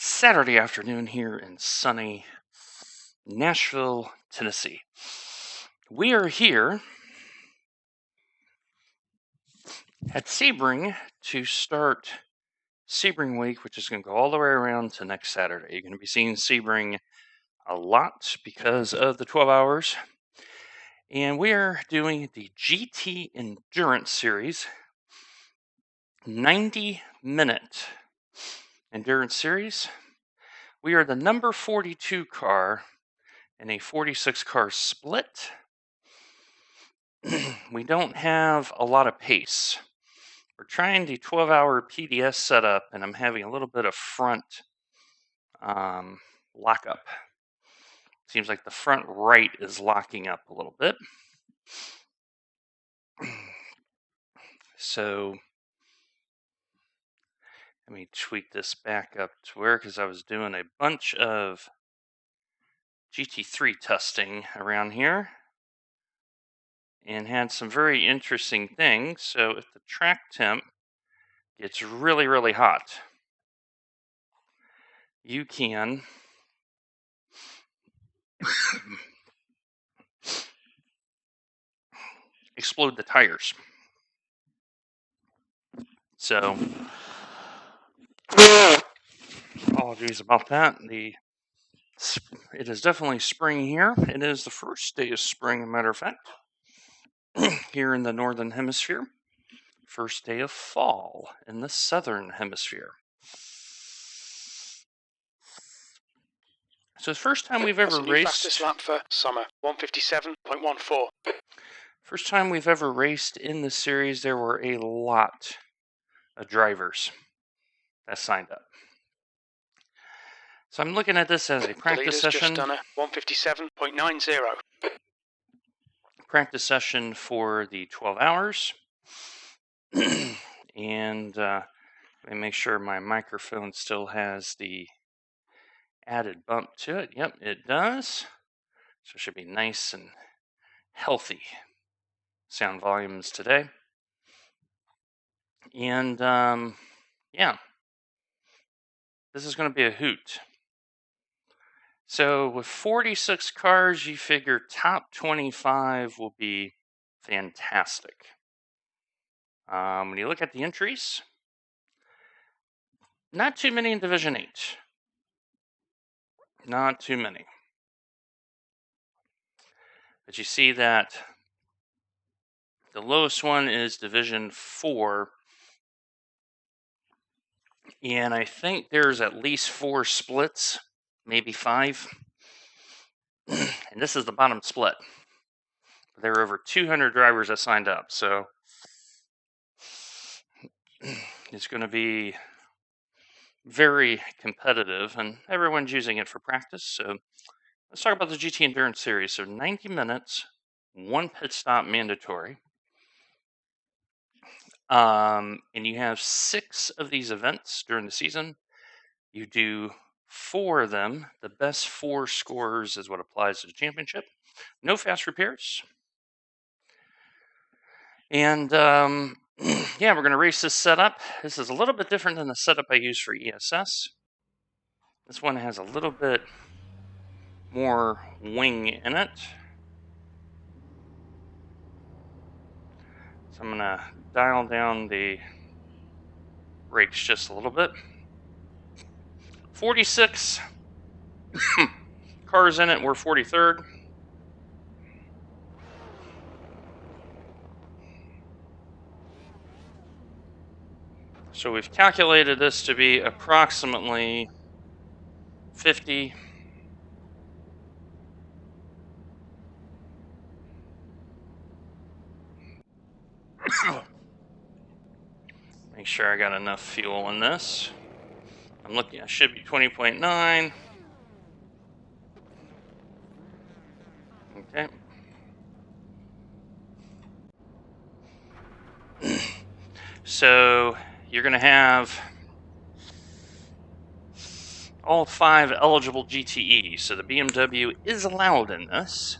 Saturday afternoon here in sunny Nashville, Tennessee. We are here at Sebring to start Sebring Week, which is going to go all the way around to next Saturday. You're going to be seeing Sebring a lot because of the 12 hours. And we are doing the GT Endurance Series, 90-minute endurance series. We are the number 42 car in a 46 car split. We don't have a lot of pace. We're trying the 12-hour PDS setup, and I'm having a little bit of front lockup. Seems like the front right is locking up a little bit. So let me tweak this back up to where, because I was doing a bunch of GT3 testing around here and had some very interesting things. So if the track temp gets really, really hot, you can explode the tires. So apologies about that. It is definitely spring here. It is the first day of spring, as a matter of fact, here in the northern hemisphere. First day of fall in the southern hemisphere. So the first time we've ever raced. Fastest lap for summer, 157.14. First time we've ever raced in the series, there were a lot of drivers that signed up. So I'm looking at this as a practice session. Just done a 157.90. Practice session for the 12 hours. And let me make sure my microphone still has the added bump to it. Yep, it does. So it should be nice and healthy sound volumes today. And yeah, this is going to be a hoot. So with 46 cars, you figure top 25 will be fantastic. When you look at the entries, not too many in Division 8. Not too many. But you see that the lowest one is Division 4. And I think there's at least 4 splits, maybe 5. And this is the bottom split. There were over 200 drivers that signed up. So it's going to be very competitive, and everyone's using it for practice. So let's talk about the GT Endurance Series. So 90 minutes, 1 pit stop mandatory. And you have 6 of these events during the season. You do 4 of them. The best 4 scores is what applies to the championship. No fast repairs. And yeah, we're going to race this setup. This is a little bit different than the setup I use for ESS. This one has a little bit more wing in it. So I'm going to dial down the brakes just a little bit. 46 cars in it. We're 43rd. So we've calculated this to be approximately 50. Make sure I got enough fuel in this. I'm looking, I should be 20.9. Okay. So you're going to have all 5 eligible GTEs. So the BMW is allowed in this.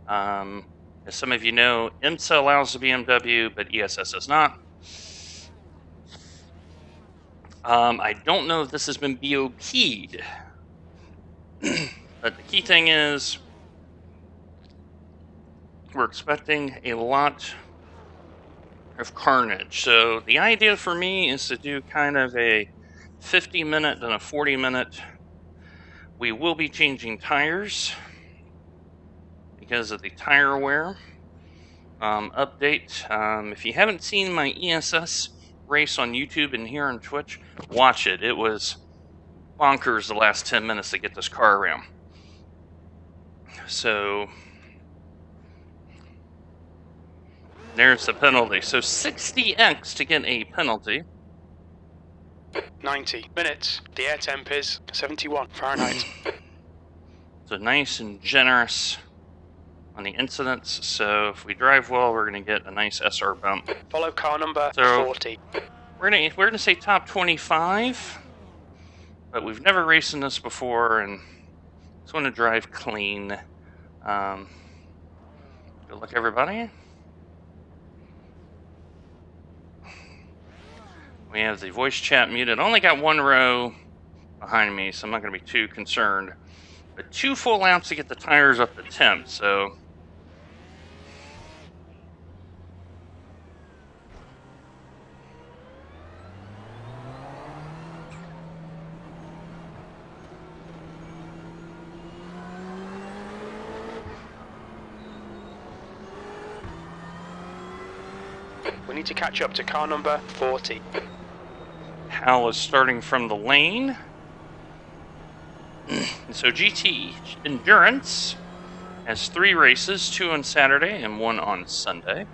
As some of you know, IMSA allows the BMW, but ESS does not. I don't know if this has been BOP'd, but the key thing is we're expecting a lot of carnage. So the idea for me is to do kind of a 50-minute and a 40-minute. We will be changing tires because of the tire wear update. If you haven't seen my ESS race on YouTube and here on Twitch, watch it. It was bonkers the last 10 minutes to get this car around. So there's the penalty. So 60x to get a penalty. 90 minutes. The air temp is 71 Fahrenheit. So nice and generous on the incidents. So if we drive well, we're going to get a nice SR bump. Follow car number So 40. we're gonna say top 25, but we've never raced in this before, and just want to drive clean. Good luck, everybody. We have the voice chat muted. Only got one row behind me, so I'm not going to be too concerned. But 2 full laps to get the tires up to temp, so We need to catch up to car number 40. Hal is starting from the lane. So GT Endurance has 3 races, 2 on Saturday and 1 on Sunday.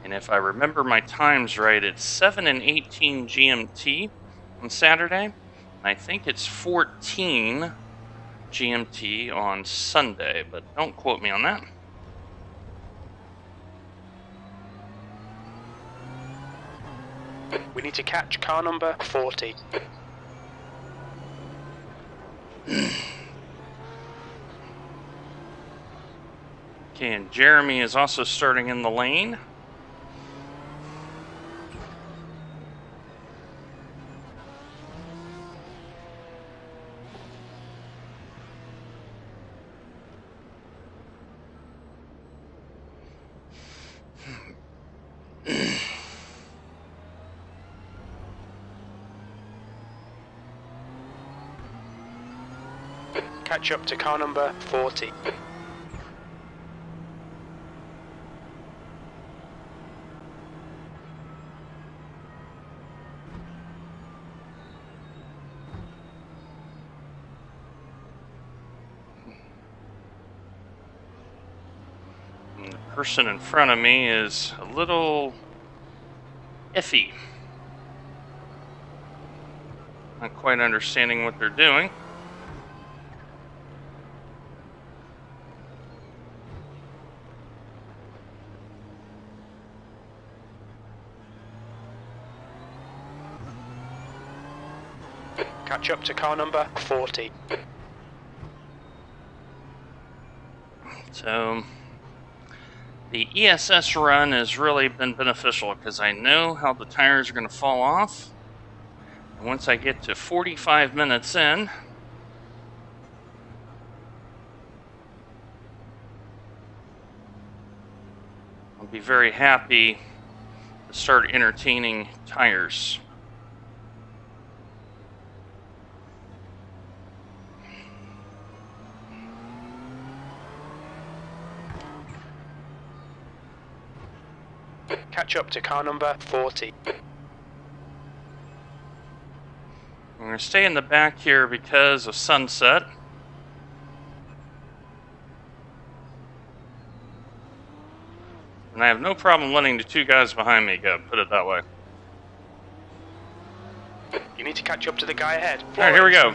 And if I remember my times right, it's 7 and 18 GMT on Saturday. And I think it's 14 GMT on Sunday, but don't quote me on that. We need to catch car number 40. Okay, and Jeremy is also starting in the lane. Catch up to car number 40. And the person in front of me is a little iffy. Not quite understanding what they're doing. Catch up to car number 40. So the ESS run has really been beneficial because I know how the tires are going to fall off. And once I get to 45 minutes in, I'll be very happy to start entertaining tires. Catch up to car number 40. I'm going to stay in the back here because of sunset. And I have no problem letting the 2 guys behind me go, put it that way. You need to catch up to the guy ahead. Alright, here we go.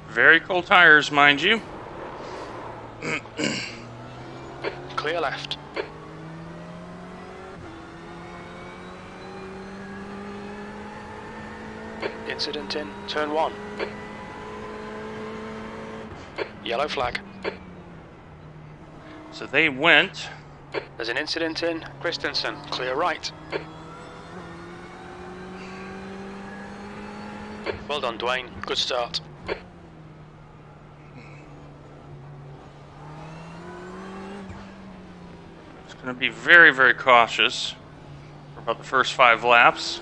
Very cold tires, mind you. Clear left. Incident in turn 1. Yellow flag. So they went There's an incident in Christensen. Clear right. Well done, Dwayne. Good start. It's going to be very, very cautious for about the first 5 laps.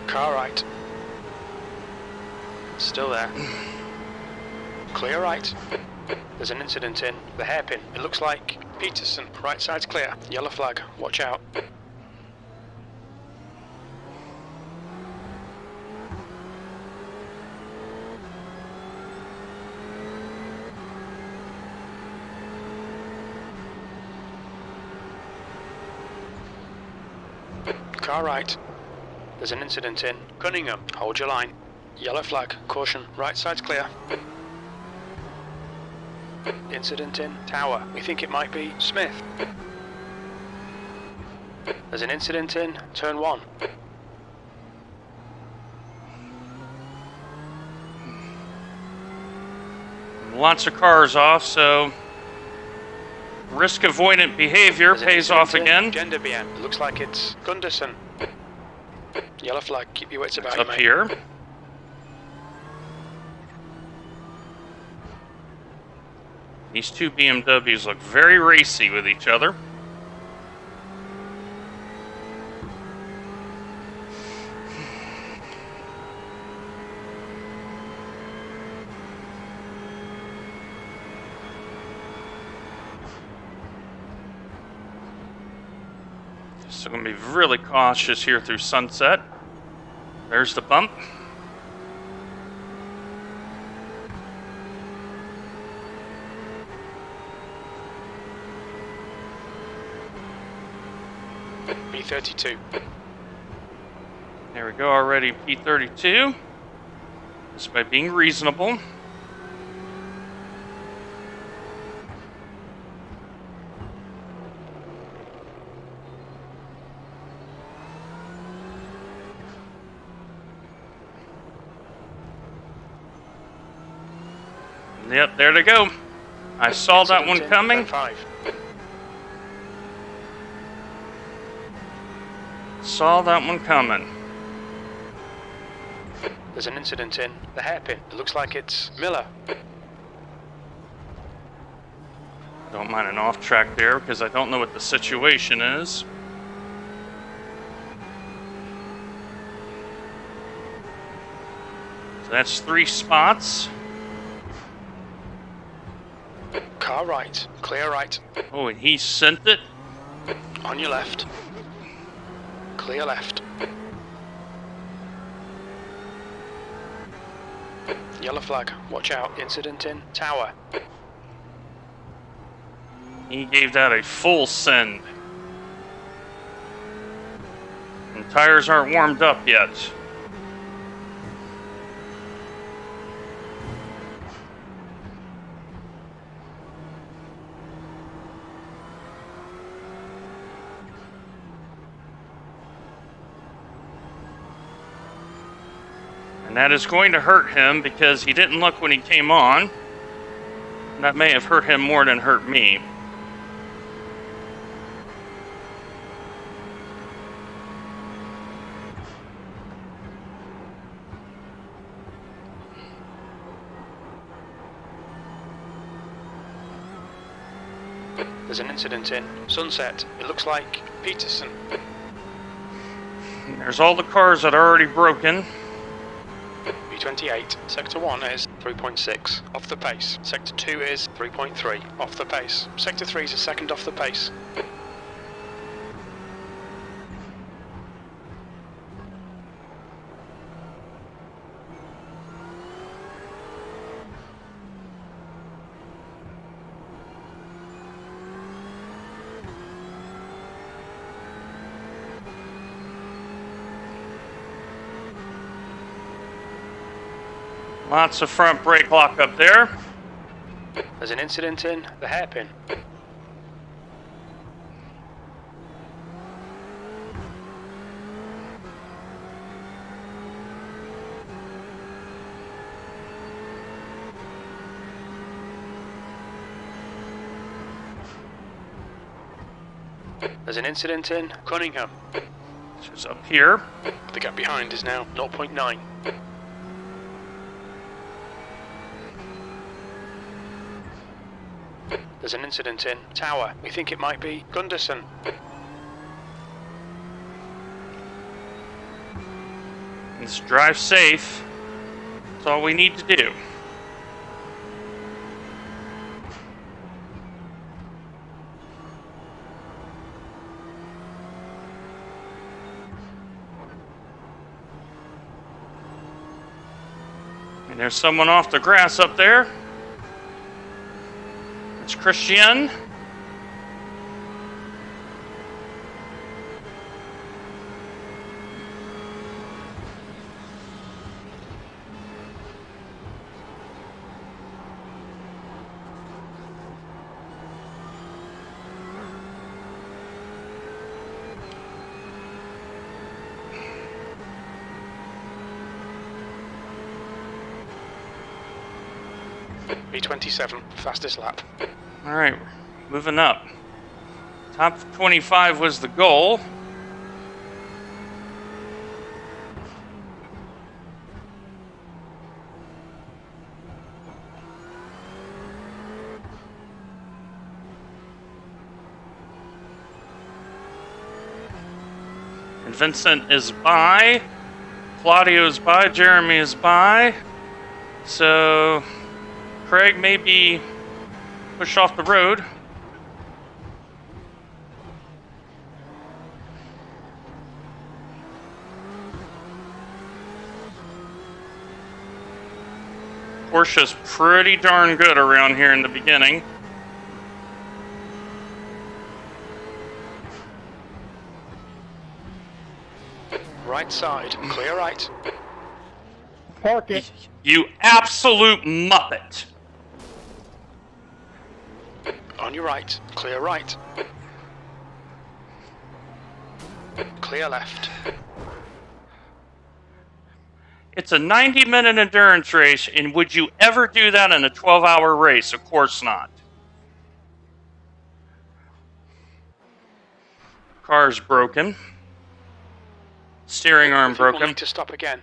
Car right. Still there. Clear right. There's an incident in the hairpin. It looks like Peterson. Right side's clear. Yellow flag. Watch out. Car right. There's an incident in Cunningham. Hold your line. Yellow flag. Caution. Right side's clear. Incident in Tower. We think it might be Smith. There's an incident in Turn 1. Lots of cars off, so risk avoidant behavior pays off again. Gender BN. It looks like it's Gunderson. Yellow flag. Keep your wits about you, Up mate. here. These two BMWs look very racy with each other. So I'm going to be really cautious here through Sunset. There's the bump. B32. There we go, already P32. Just by being reasonable. Yep, there they go. I saw that one coming. 5. Saw that one coming. There's an incident in the hairpin. It looks like it's Miller. Don't mind an off track there because I don't know what the situation is. So that's 3 spots. Car right. Clear right. Oh, and he sent it. On your left. Clear left. Yellow flag. Watch out. Incident in Tower. He gave that a full send. And tires aren't warmed up yet. And that is going to hurt him because he didn't look when he came on. That may have hurt him more than hurt me. There's an incident in Sunset. It looks like Peterson. And there's all the cars that are already broken. B28. Sector 1 is 3.6 off the pace. Sector 2 is 3.3 off the pace. Sector 3 is a second off the pace. Lots of front brake lock up there. There's an incident in the hairpin. There's an incident in Cunningham. Which is up here. The gap behind is now 0.9. There's an incident in Tower. We think it might be Gunderson. Let's drive safe. That's all we need to do. And there's someone off the grass up there. It's Christian. B27, fastest lap. All right, moving up. Top 25 was the goal. And Vincent is by. Claudio's by. Jeremy is by. So Craig may be pushed off the road. Porsche's pretty darn good around here in the beginning. Right side, clear right. Park it. You absolute muppet. On your right, clear right. Clear left. It's a 90-minute endurance race, and would you ever do that in a 12-hour race? Of course not. Car's broken. Steering arm broken. Need to stop again.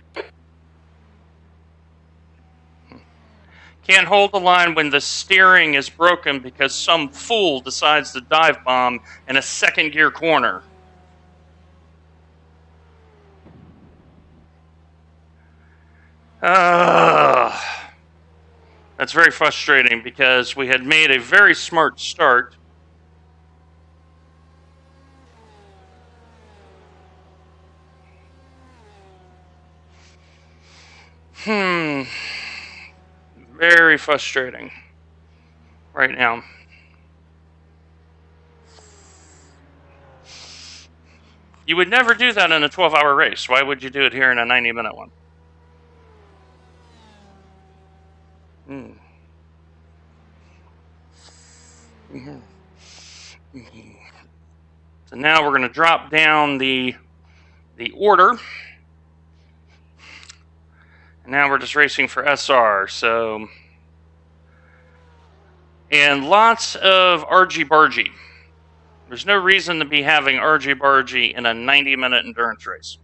Can't hold the line when the steering is broken because some fool decides to dive bomb in a second gear corner. That's very frustrating because we had made a very smart start. Very frustrating right now. You would never do that in a 12-hour race. Why would you do it here in a 90-minute one? So now we're going to drop down the order. And now we're just racing for SR. So, and lots of argy-bargy. There's no reason to be having argy-bargy in a 90-minute endurance race.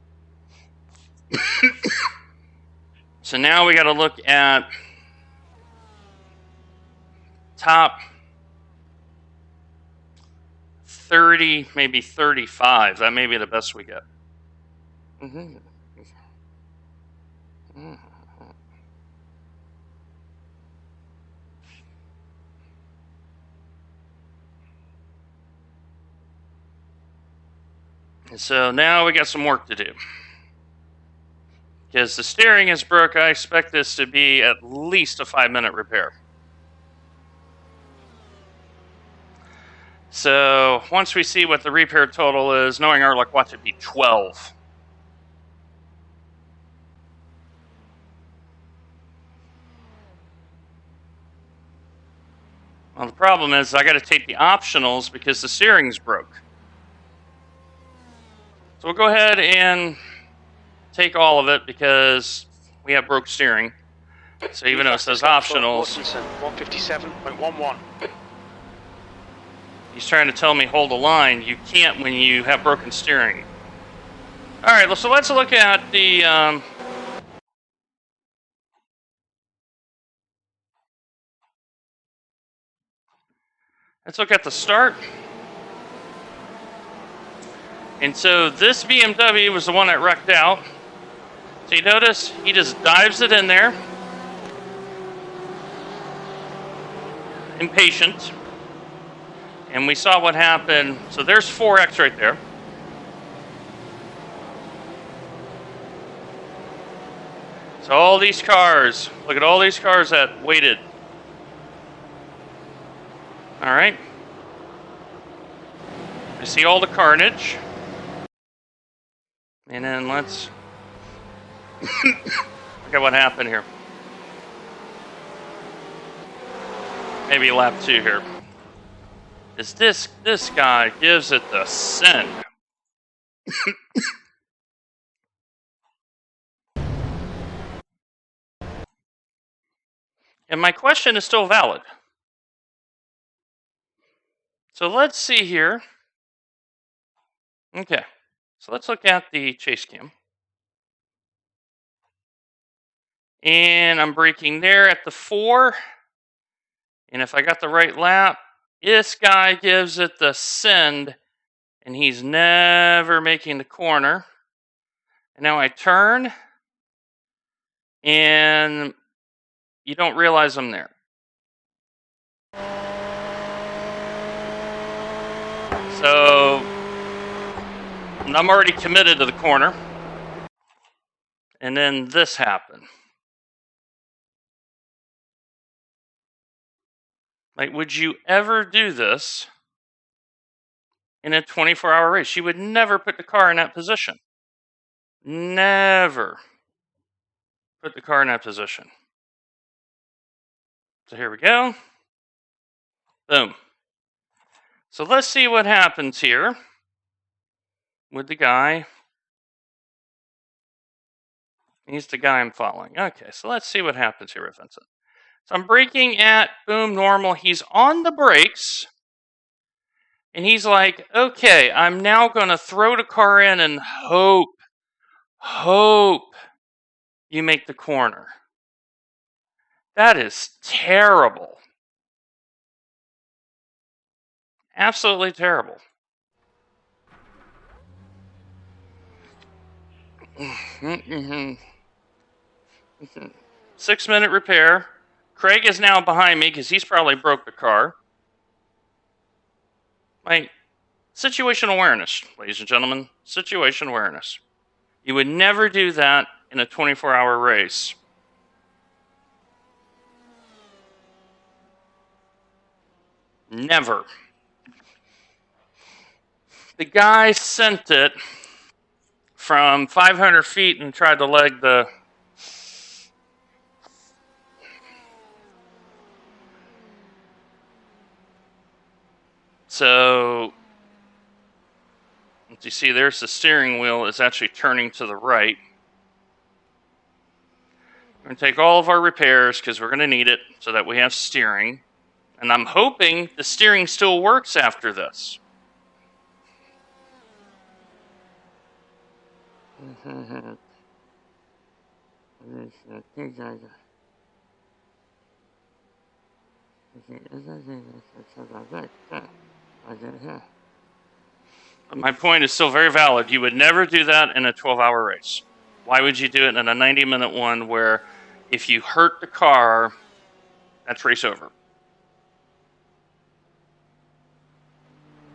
So now we got to look at top 30, maybe 35. That may be the best we get. So now we got some work to do. Because the steering is broke, I expect this to be at least a 5-minute repair. So once we see what the repair total is, knowing our luck, watch it be 12. Well, the problem is I got to take the optionals because the steering's broke. So we'll go ahead and take all of it because we have broke steering. So even though it says optionals. 157.11. He's trying to tell me hold the line. You can't when you have broken steering. All right, so let's look at the start. And so this BMW was the one that wrecked out. So you notice he just dives it in there. Impatient. And we saw what happened. So there's 4X right there. So all these cars, look at all these cars that waited. All right. You see all the carnage. And then let's look at what happened here. Maybe lap 2 here. Is this guy gives it the send. And my question is still valid. So let's see here. Okay. So let's look at the chase cam. And I'm braking there at the 4. And if I got the right lap, this guy gives it the send. And he's never making the corner. And now I turn. And you don't realize I'm there. So I'm already committed to the corner. And then this happened. Like, would you ever do this in a 24-hour race? You would never put the car in that position. Never put the car in that position. So here we go. Boom. So let's see what happens here with the guy. He's the guy I'm following. Okay, so let's see what happens here with Vincent. So I'm braking at, boom, normal. He's on the brakes. And he's like, okay, I'm now going to throw the car in and hope you make the corner. That is terrible. Absolutely terrible. Mm-hmm. 6-minute repair. Craig is now behind me because he's probably broke the car. Like, situational awareness, ladies and gentlemen. Situation awareness. You would never do that in a 24-hour race. Never. The guy sent it from 500 feet and tried to leg the... So, as you see, there's the steering wheel is actually turning to the right. We're going to take all of our repairs because we're going to need it so that we have steering. And I'm hoping the steering still works after this. But my point is still very valid. You would never do that in a 12-hour race. Why would you do it in a 90-minute one where if you hurt the car, that's race over?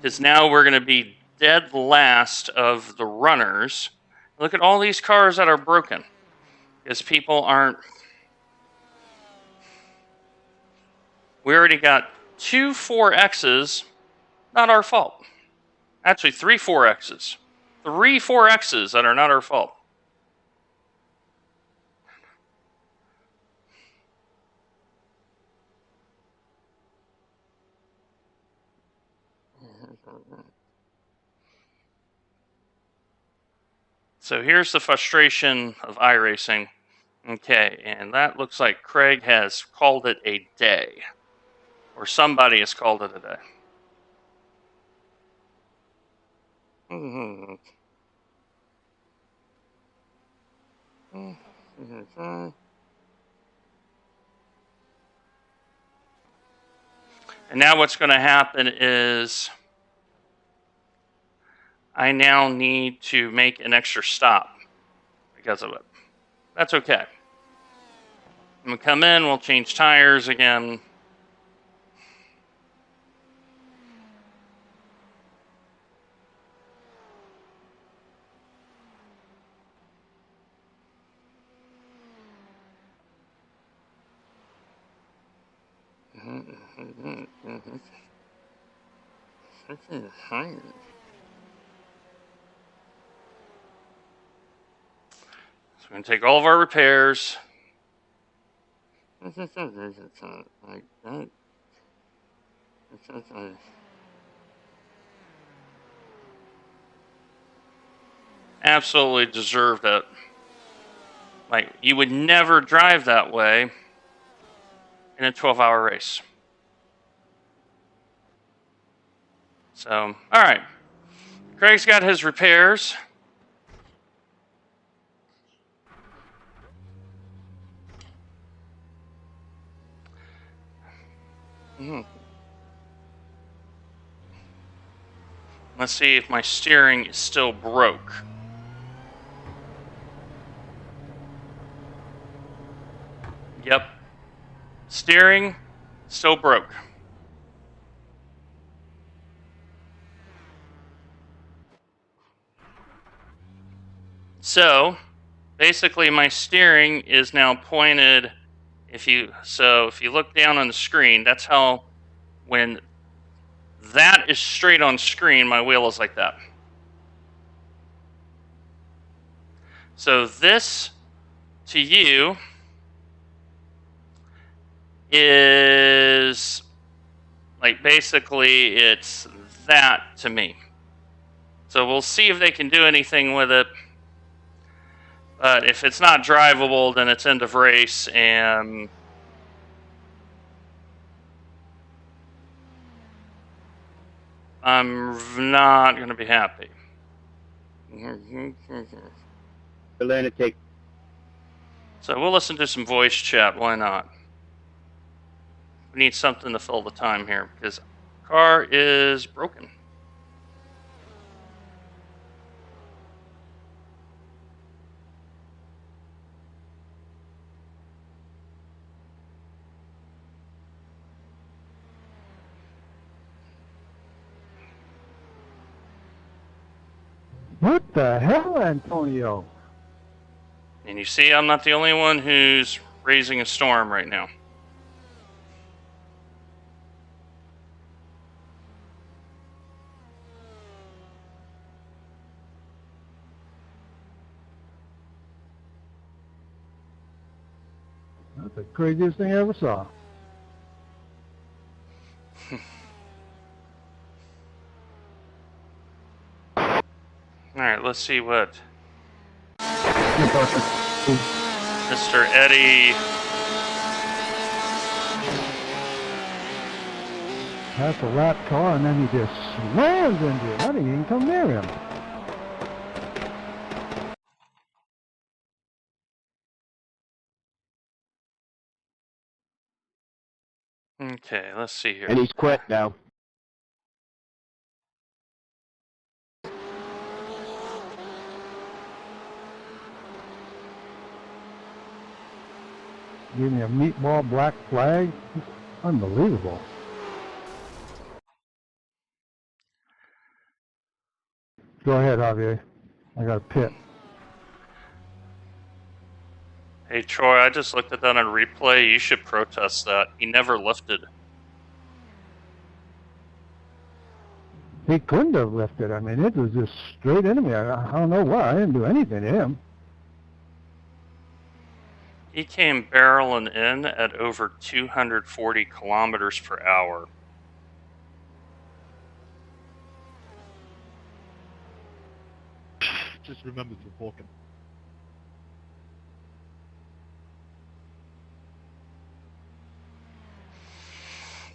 Because now we're going to be dead last of the runners. Look at all these cars that are broken. Because people aren't... We already got 2 4Xs, not our fault. Actually, 3 4Xs. 3 4Xs that are not our fault. So here's the frustration of iRacing. Okay, and that looks like Craig has called it a day. Or somebody has called it a day. And now what's going to happen is I now need to make an extra stop because of it. That's okay. I'm going to come in, we'll change tires again. So we're going to take all of our repairs. Absolutely deserved it. Like, you would never drive that way in a 12-hour race. So, all right. Craig's got his repairs. Let's see if my steering is still broke. Yep. Steering still broke. So, basically my steering is now pointed. If you look down on the screen, that's how, when that is straight on screen, my wheel is like that. So this to you is like, basically it's that to me. So we'll see if they can do anything with it. But if it's not drivable, then it's end of race, and I'm not going to be happy. So we'll listen to some voice chat. Why not? We need something to fill the time here because the car is broken. What the hell, Antonio? And you see, I'm not the only one who's raising a storm right now. That's the craziest thing I ever saw. All right, let's see what Mr. Eddie. That's a lap car, and then he just slams into it. I didn't even come near him. Okay, let's see here. And he's quit now. Give me a meatball black flag. Unbelievable. Go ahead, Javier. I got a pit. Hey, Troy, I just looked at that on replay. You should protest that. He never lifted. He couldn't have lifted. I mean, it was just straight into me. I don't know why. I didn't do anything to him. He came barreling in at over 240 kilometers per hour. Just remembered you're walking.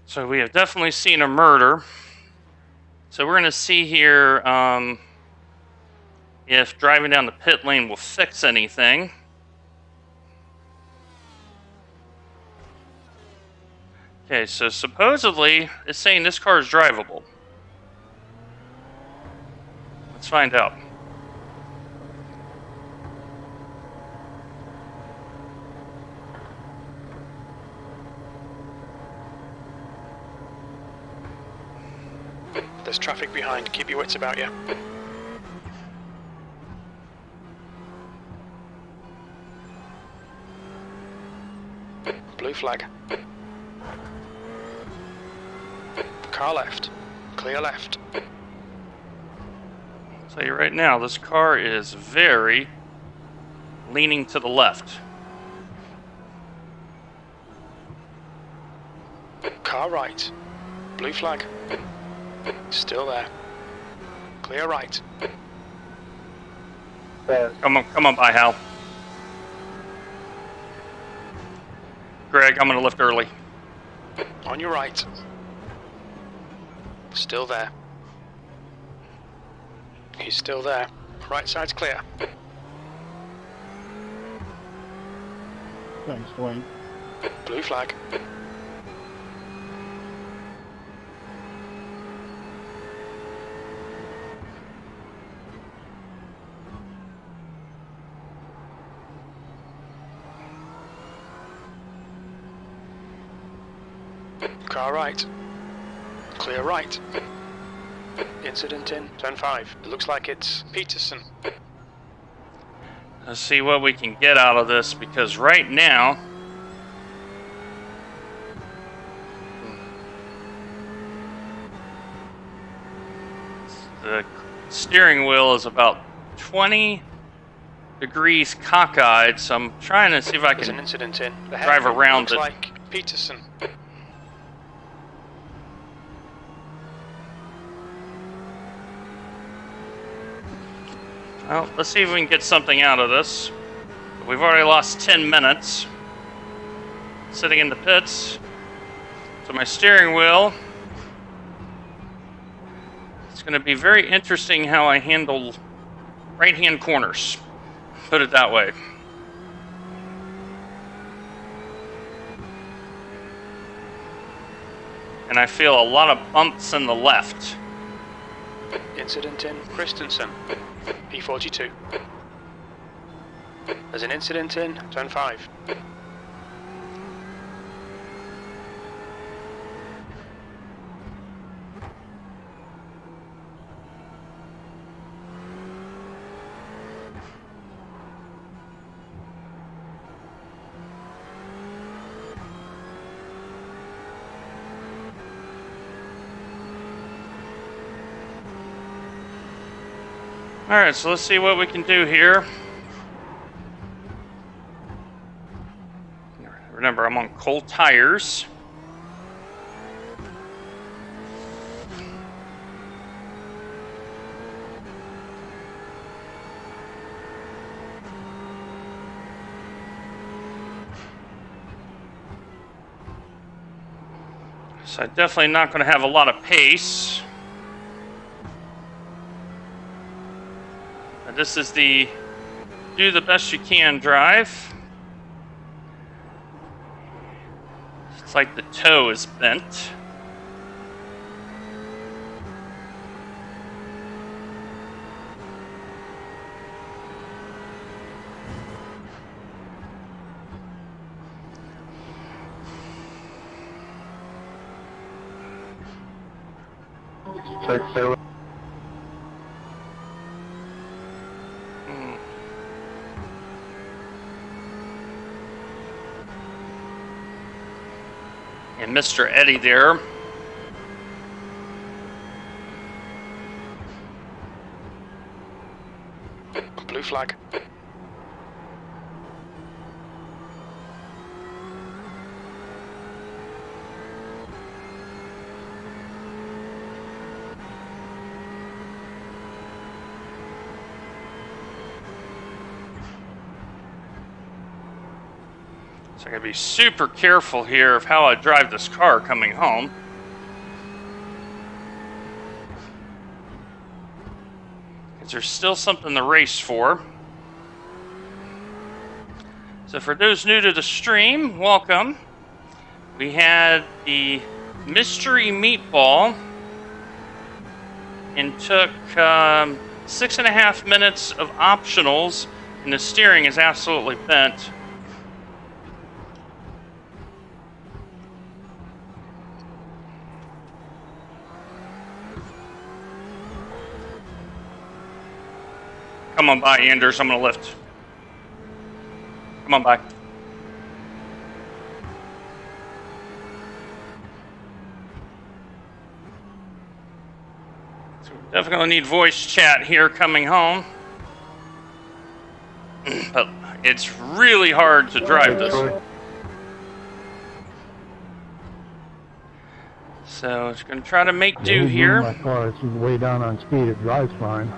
So we have definitely seen a murder. So we're going to see here if driving down the pit lane will fix anything. Okay, so supposedly it's saying this car is drivable. Let's find out. There's traffic behind. Keep your wits about you. Blue flag. Car left. Clear left. I'll tell you right now, this car is very leaning to the left. Car right. Blue flag. Still there. Clear right. Come on by, Hal. Greg, I'm gonna lift early. On your right. Still there. He's still there. Right side's clear. Thanks, Dwayne. Blue flag. Car right. Clear right. Incident in turn 5. It looks like it's Peterson. Let's see what we can get out of this, because right now the steering wheel is about 20 degrees cockeyed, so I'm trying to see if I There's can an incident in the drive around looks it. like Peterson. Well, let's see if we can get something out of this. We've already lost 10 minutes sitting in the pits. So my steering wheel, it's going to be very interesting how I handle right-hand corners. Put it that way. And I feel a lot of bumps in the left. Incident in Christensen. P42. There's an incident in turn 5. Alright, so let's see what we can do here. Remember, I'm on cold tires. So I'm definitely not going to have a lot of pace. And this is the do the best you can drive. It's like the toe is bent. And Mr. Eddie there. Blue flag. So I gotta be super careful here of how I drive this car coming home. because there's still something to race for. So for those new to the stream, welcome. We had the mystery meatball and took 6.5 minutes of optionals, and the steering is absolutely bent. Come on by, Anders. I'm going to lift. Come on by. So we definitely need voice chat here coming home. But it's really hard to drive this. So it's going to try to make do here. My car is way down on speed. It drives fine.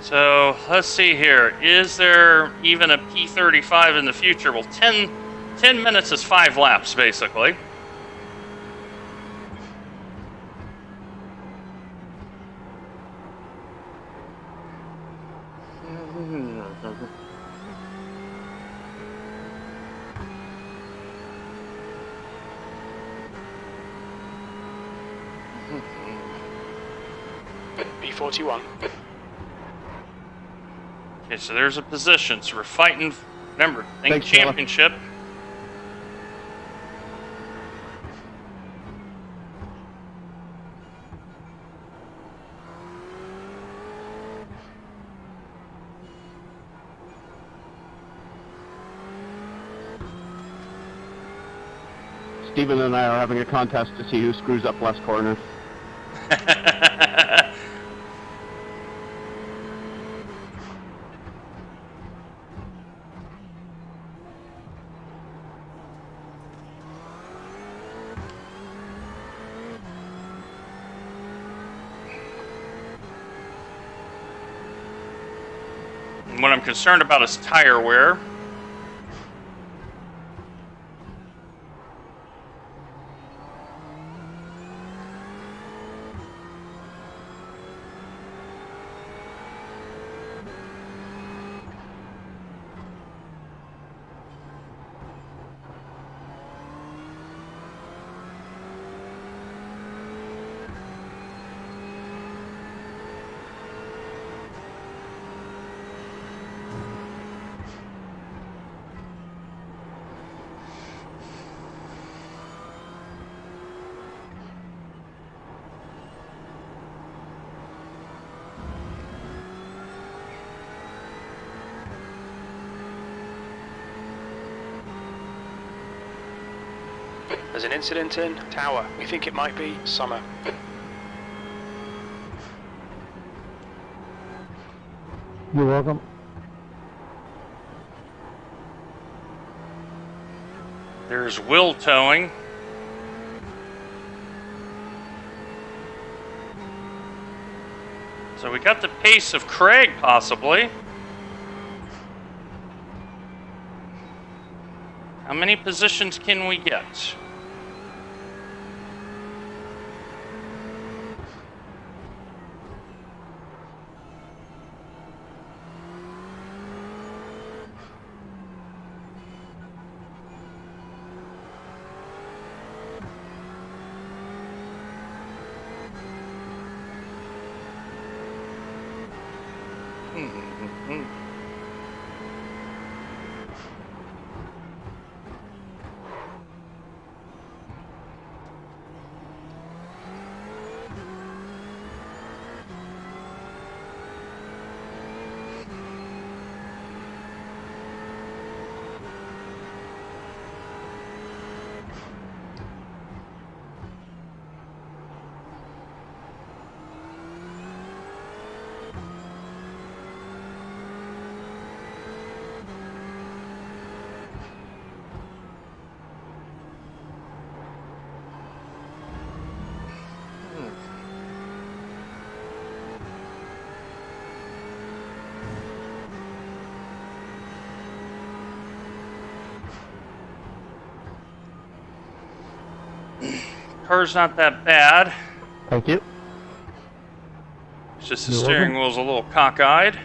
So let's see here. Is there even a P35 in the future? Well, 10 minutes is 5 laps, basically. B41. Okay, so there's a position. So we're fighting, remember, think championship. Steven and I are having a contest to see who screws up less corners. And what I'm concerned about is tire wear. There's an incident in Tower. We think it might be Summer. You're welcome. There's Will towing. So we got the pace of Craig, possibly. How many positions can we get? Car's not that bad. Thank you. It's just the You're steering welcome. wheel's a little cockeyed.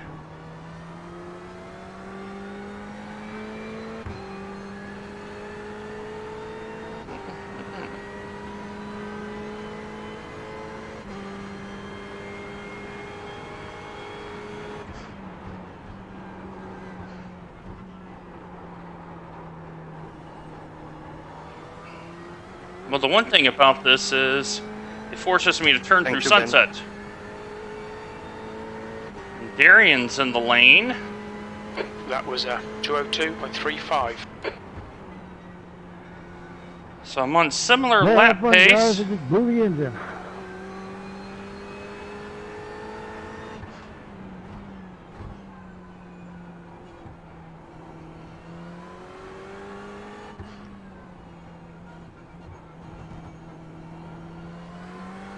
Well, the one thing about this is it forces me to turn Thank through you, Ben. Sunset. And Darian's in the lane. That was a 202.35. So I'm on similar Yeah, lap fun, guys. pace. Just blew the engine.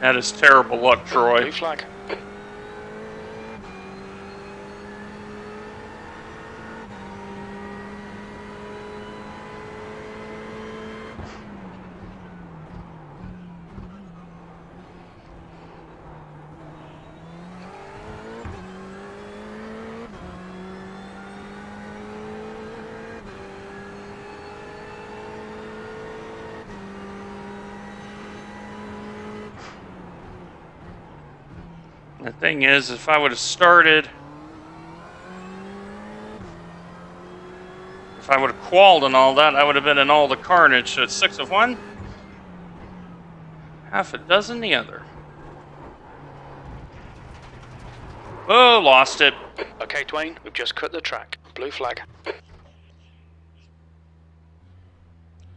That is terrible luck, Troy. Blue flag. The thing is, if I would have started, if I would have qualled and all that, I would have been in all the carnage. So it's 6 of one, half a dozen the other. Oh, lost it. Okay, Dwayne, we've just cut the track. Blue flag.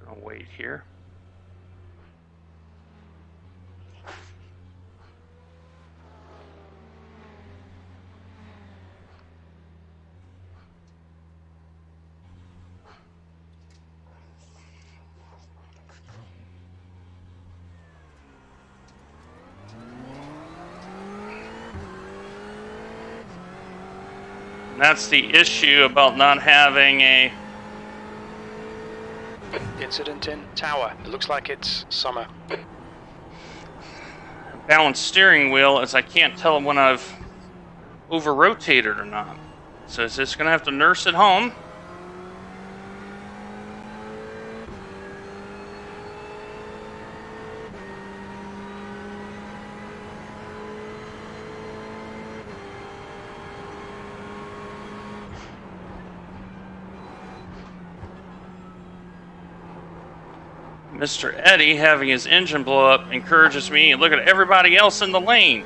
I'll wait here. And that's the issue about not having a Incident in tower. It looks like it's summer. balanced steering wheel, as I can't tell when I've over-rotated or not. So it's just going to have to nurse it home. Mr. Eddie having his engine blow up encourages me and look at everybody else in the lane.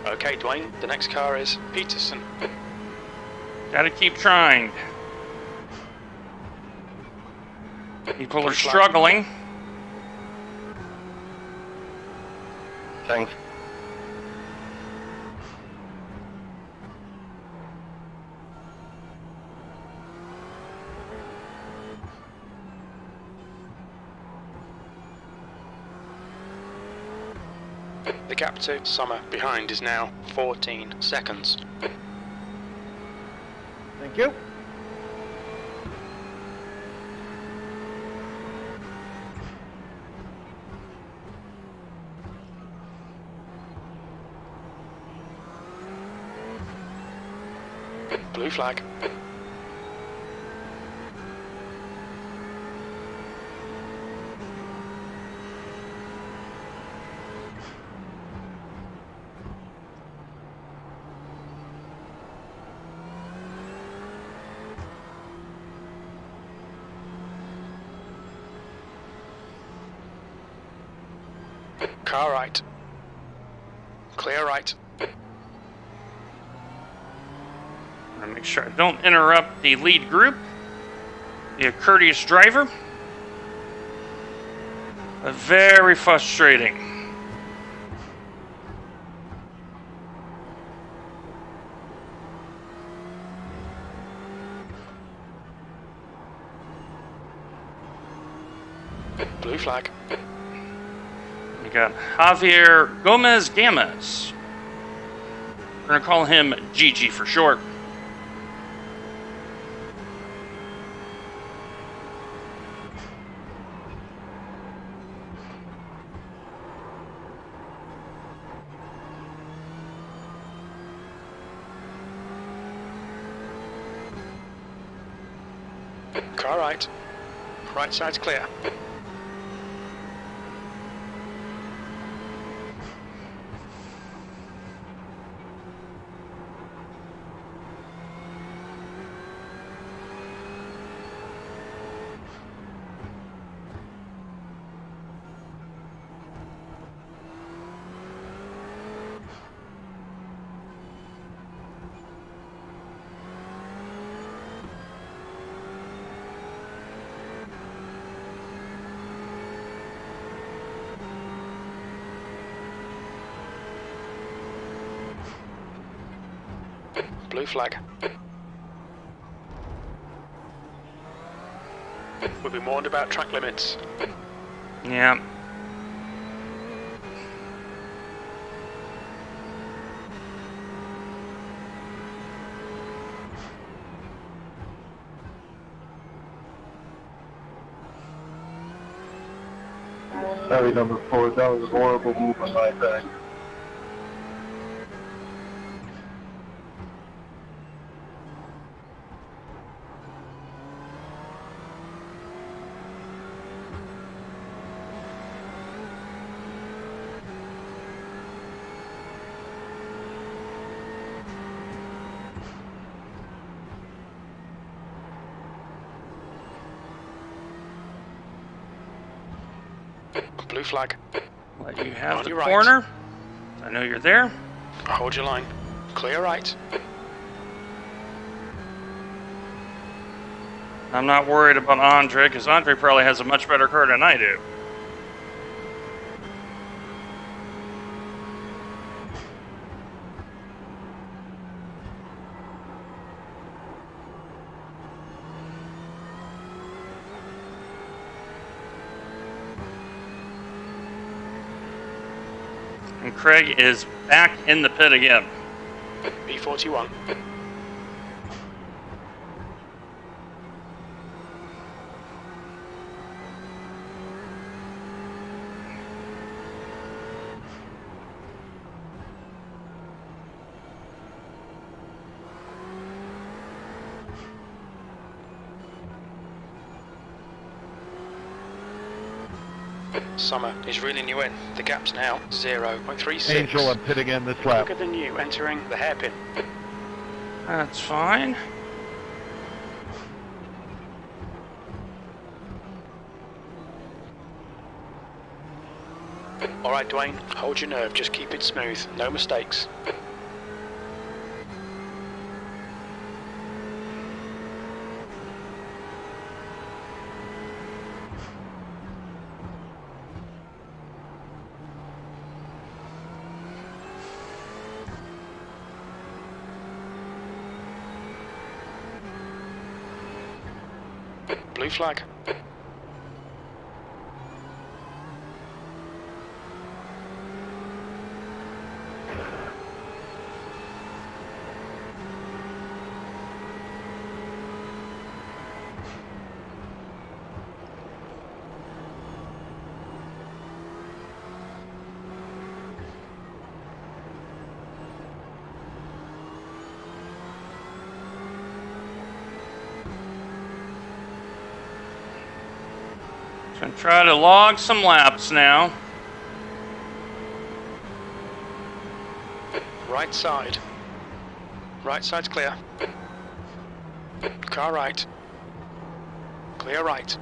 Okay, Dwayne, the next car is Peterson. Gotta keep trying. People are Blue flag. struggling. Thanks. The gap to summer behind is now 14 seconds. Thank you. Blue flag. Car right. Clear right. I'm gonna make sure I don't interrupt the lead group. Be a courteous driver. But very frustrating. Blue flag. We got Javier Gomez. We're gonna call him Gigi for short. Car right. Right side's clear. Blue flag. We'll be warned about track limits. Yeah. Sorry, number 4, that was a horrible move on my side. Blue flag. Let you have On the your right. corner. I know you're there. Hold your line. Clear right. I'm not worried about Andre, because Andre probably has a much better car than I do. And Craig is back in the pit again. B41. Summer is reeling you in. The gap's now 0.36. Angel, I'm pitting in this lap. Quicker than you entering the hairpin. That's fine. Alright, Dwayne, hold your nerve, just keep it smooth, no mistakes. Blue flag. Gonna try to log some laps now. Right side. Right side's clear. Car right. Clear right.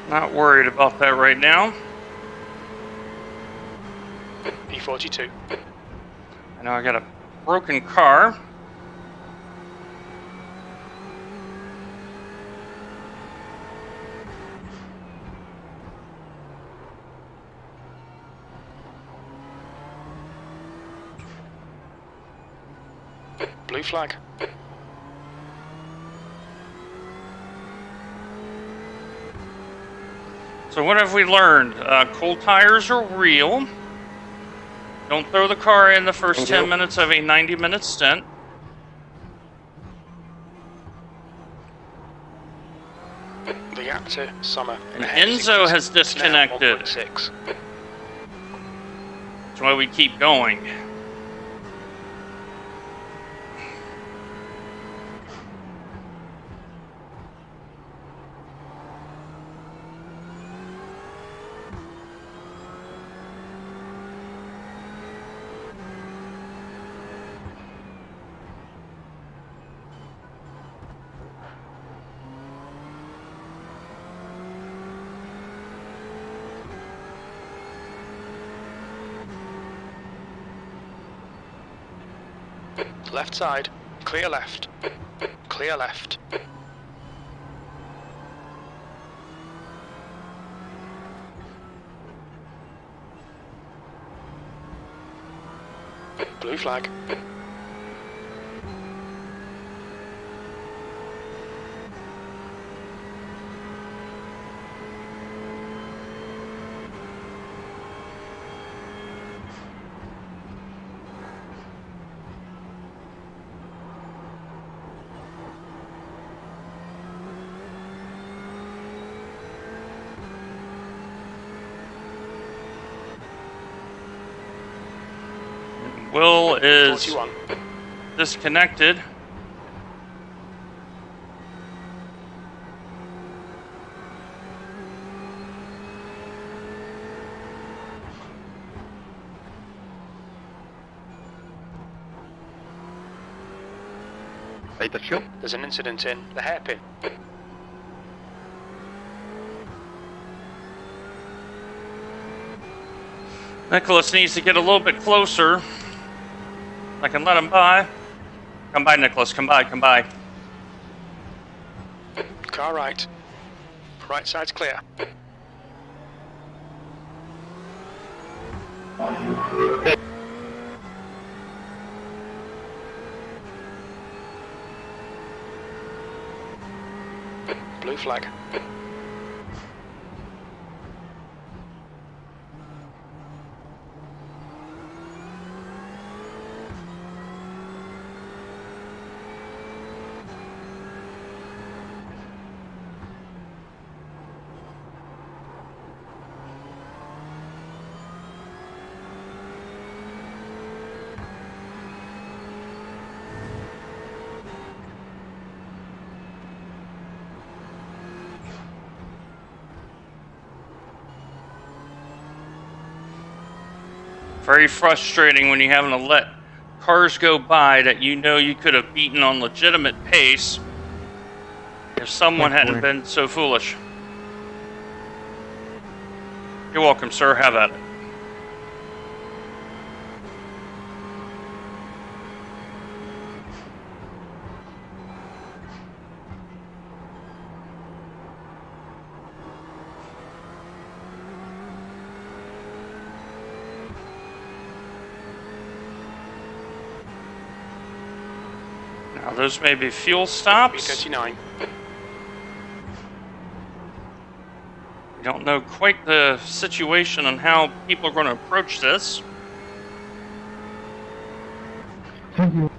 Not worried about that right now. E42. I know I got a broken car. Blue flag. So what have we learned? Cold tires are real. Don't throw the car in the first 10 minutes of a 90-minute stint. The gap to Summer. And Enzo has disconnected. 1.6. That's why we keep going. Left side. Clear left. Clear left. Blue flag. Will is 41. disconnected. Right, the show. There's an incident in the hairpin. Nicholas needs to get a little bit closer. I can let him by. Come by, Nicholas. Come by, come by. Car right. Right side's clear. Blue flag. Very frustrating when you're having to let cars go by that you know you could have beaten on legitimate pace if someone hadn't been so foolish. You're welcome, sir. Have at it. Now, those may be fuel stops. 39. We don't know quite the situation on how people are going to approach this. Thank you.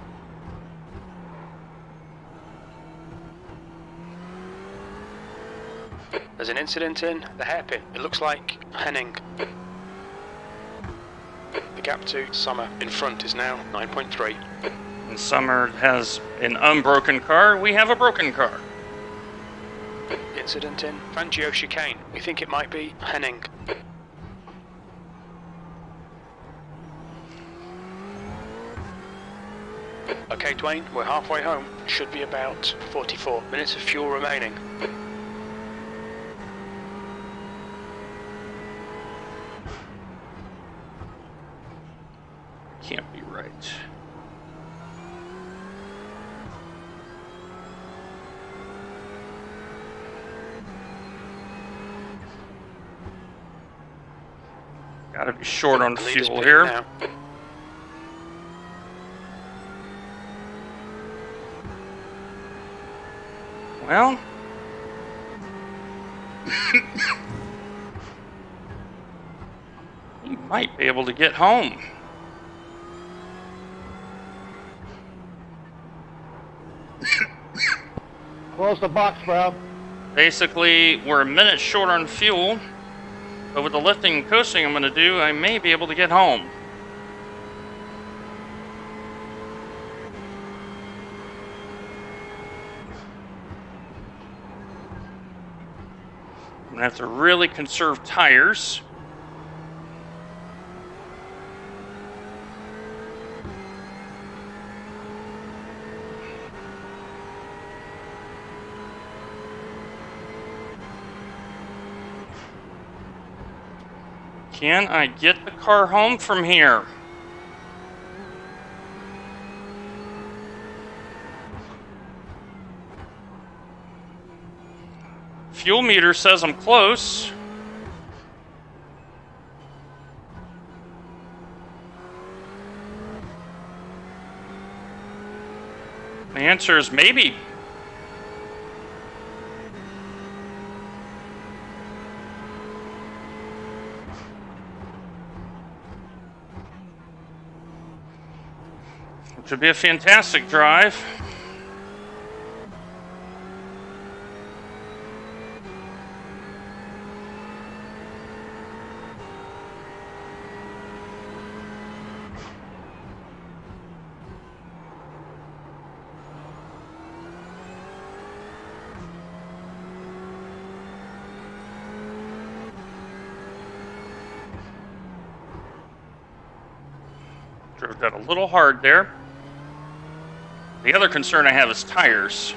There's an incident in the hairpin. It looks like Henning. The gap to Summer in front is now 9.3. And Summer has an unbroken car. We have a broken car. Incident in Fangio chicane. We think it might be Henning. Okay, Dwayne, we're halfway home. Should be about 44 minutes of fuel remaining. Can't be right. Gotta be short on The leader's fuel pitting here. now. Well, he might be able to get home. Close the box, Brown. Basically, we're a minute short on fuel, but with the lifting and coasting I'm going to do, I may be able to get home. gonna have to really conserve tires. Can I get the car home from here? Fuel meter says I'm close. The answer is maybe. Which would be a fantastic drive. Drove that a little hard there. The other concern I have is tires.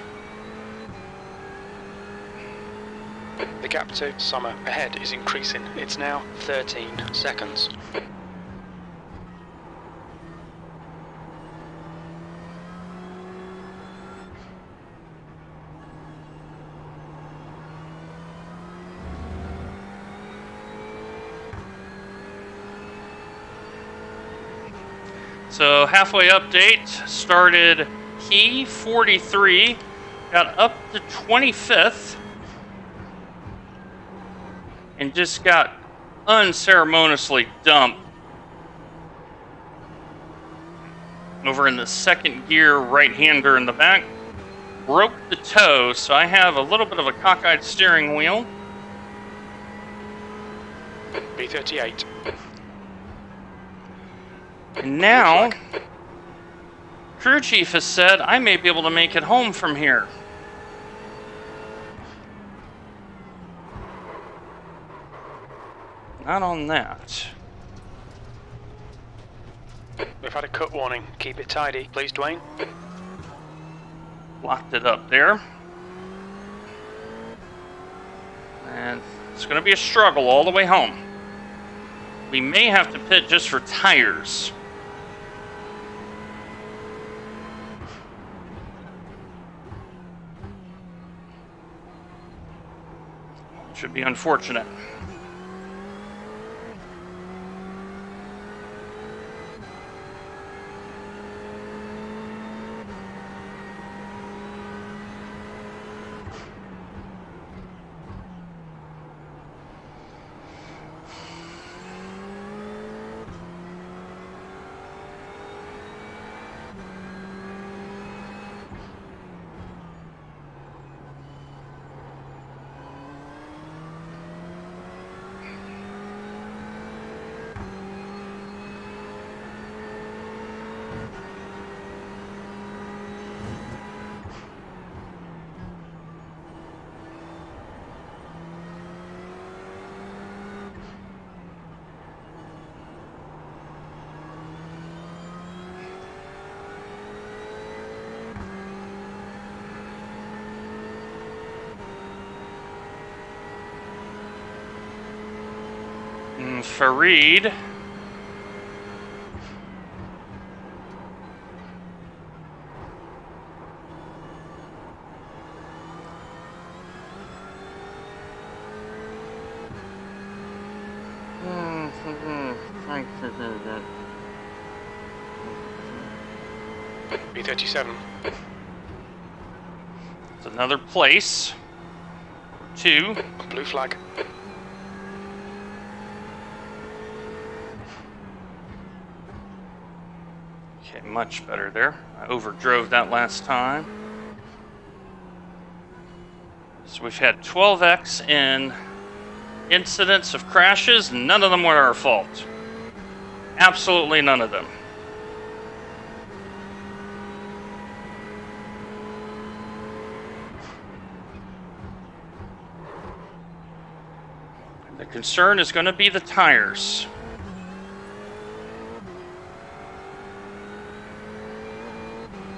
The gap to Summer ahead is increasing. It's now 13 seconds. So halfway update, started P43, got up to 25th, and just got unceremoniously dumped over in the second gear, right-hander in the back. Broke the toe, so I have a little bit of a cockeyed steering wheel. B38. And now, crew chief has said I may be able to make it home from here. Not on that. We've had a cut warning. Keep it tidy, please, Dwayne. Locked it up there. And it's going to be a struggle all the way home. We may have to pit just for tires. Should be unfortunate. Fareed. B37. It's another place. 2. Blue flag. Okay, much better there. I overdrove that last time. So we've had 12x in incidents of crashes. None of them were our fault. Absolutely none of them. The concern is going to be the tires.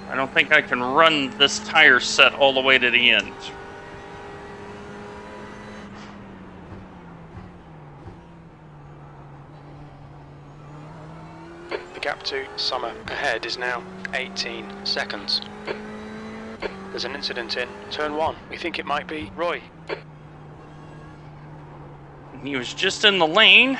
I don't think I can run this tire set all the way to the end. The gap to Summer ahead is now 18 seconds. There's an incident in turn 1. We think it might be Roy. He was just in the lane.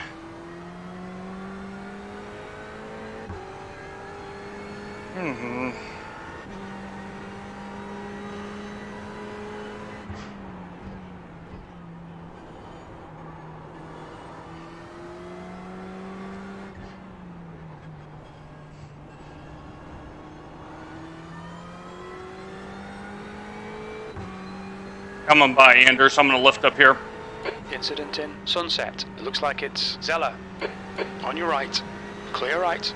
Coming by, Anders. I'm going to lift up here. Incident in Sunset. It looks like it's Zeller. On your right. Clear right.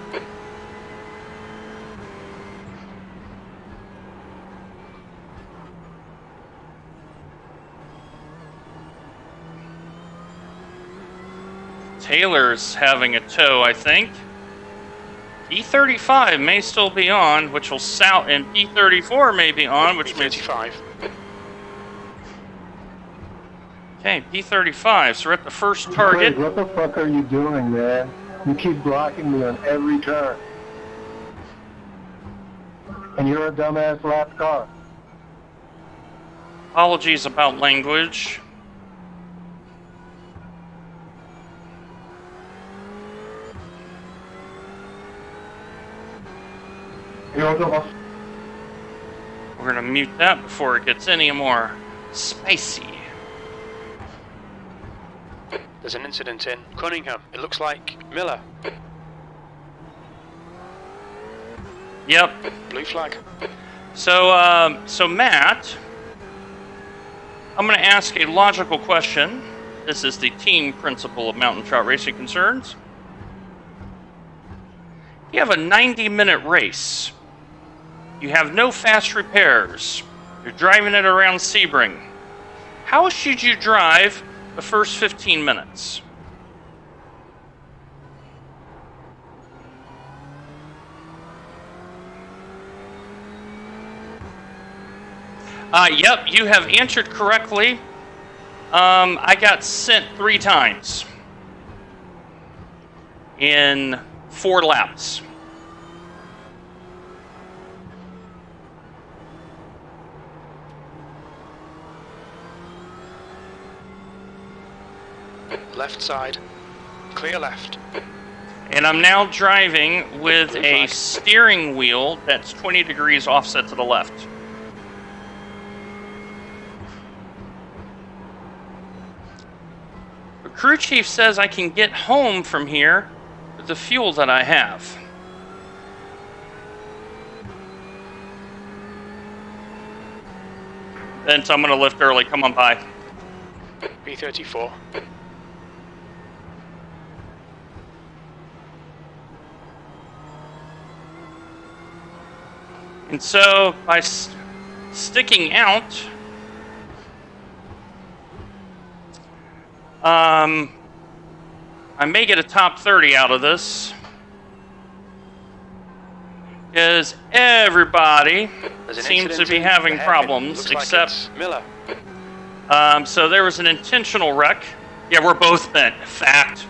Taylor's having a tow, I think. P35 may still be on, which will south, and P34 may be on, which means... P35. Okay, P35, so we're at the first target. Craig, what the fuck are you doing, man? You keep blocking me on every turn. And you're a dumbass lap car. Apologies about language. You're a dumbass. We're going to mute that before it gets any more spicy. There's an incident in Cunningham. It looks like Miller. Yep. Blue flag. So Matt, I'm going to ask a logical question. This is the team principle of Mountain Trout Racing Concerns. You have a 90-minute race. You have no fast repairs. You're driving it around Sebring. How should you drive the first 15 minutes? Yep, you have answered correctly. I got sent 3 times in 4 laps. Left side. Clear left. And I'm now driving with a steering wheel that's 20 degrees offset to the left. The crew chief says I can get home from here with the fuel that I have. Then so I'm going to lift early. Come on by. B34. And so by sticking out, I may get a top 30 out of this, because everybody seems to be having problems except Miller. So there was an intentional wreck. Yeah, we're both bent. Fact.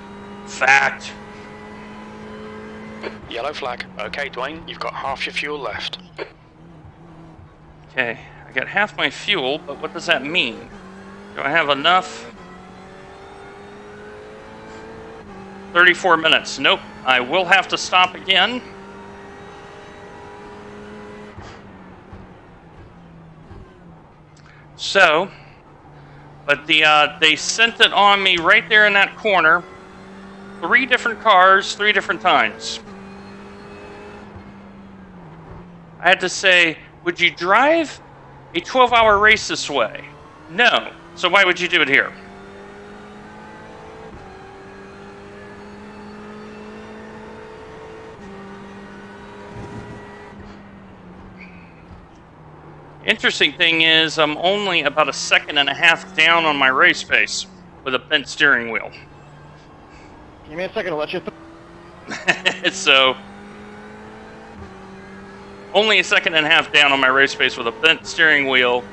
Yellow flag. Okay, Dwayne, you've got half your fuel left. Okay, I got half my fuel, but what does that mean? Do I have enough? 34 minutes. Nope, I will have to stop again. So, but they sent it on me right there in that corner. 3 different cars, 3 different times. I had to say, would you drive a 12-hour race this way? No. So why would you do it here? Interesting thing is, I'm only about 1.5 seconds down on my race pace. with a bent steering wheel. Give me a second to let you. So, only a second and a half down on my race pace with a bent steering wheel.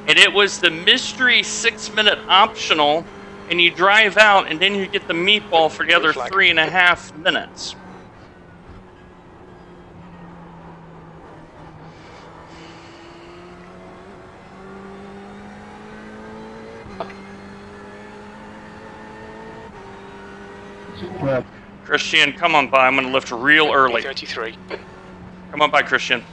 And it was the mystery 6-minute optional, and you drive out, and then you get the meatball for the other 3.5 minutes. Christian, come on by. I'm going to lift real early. 33. Come on by, Christian.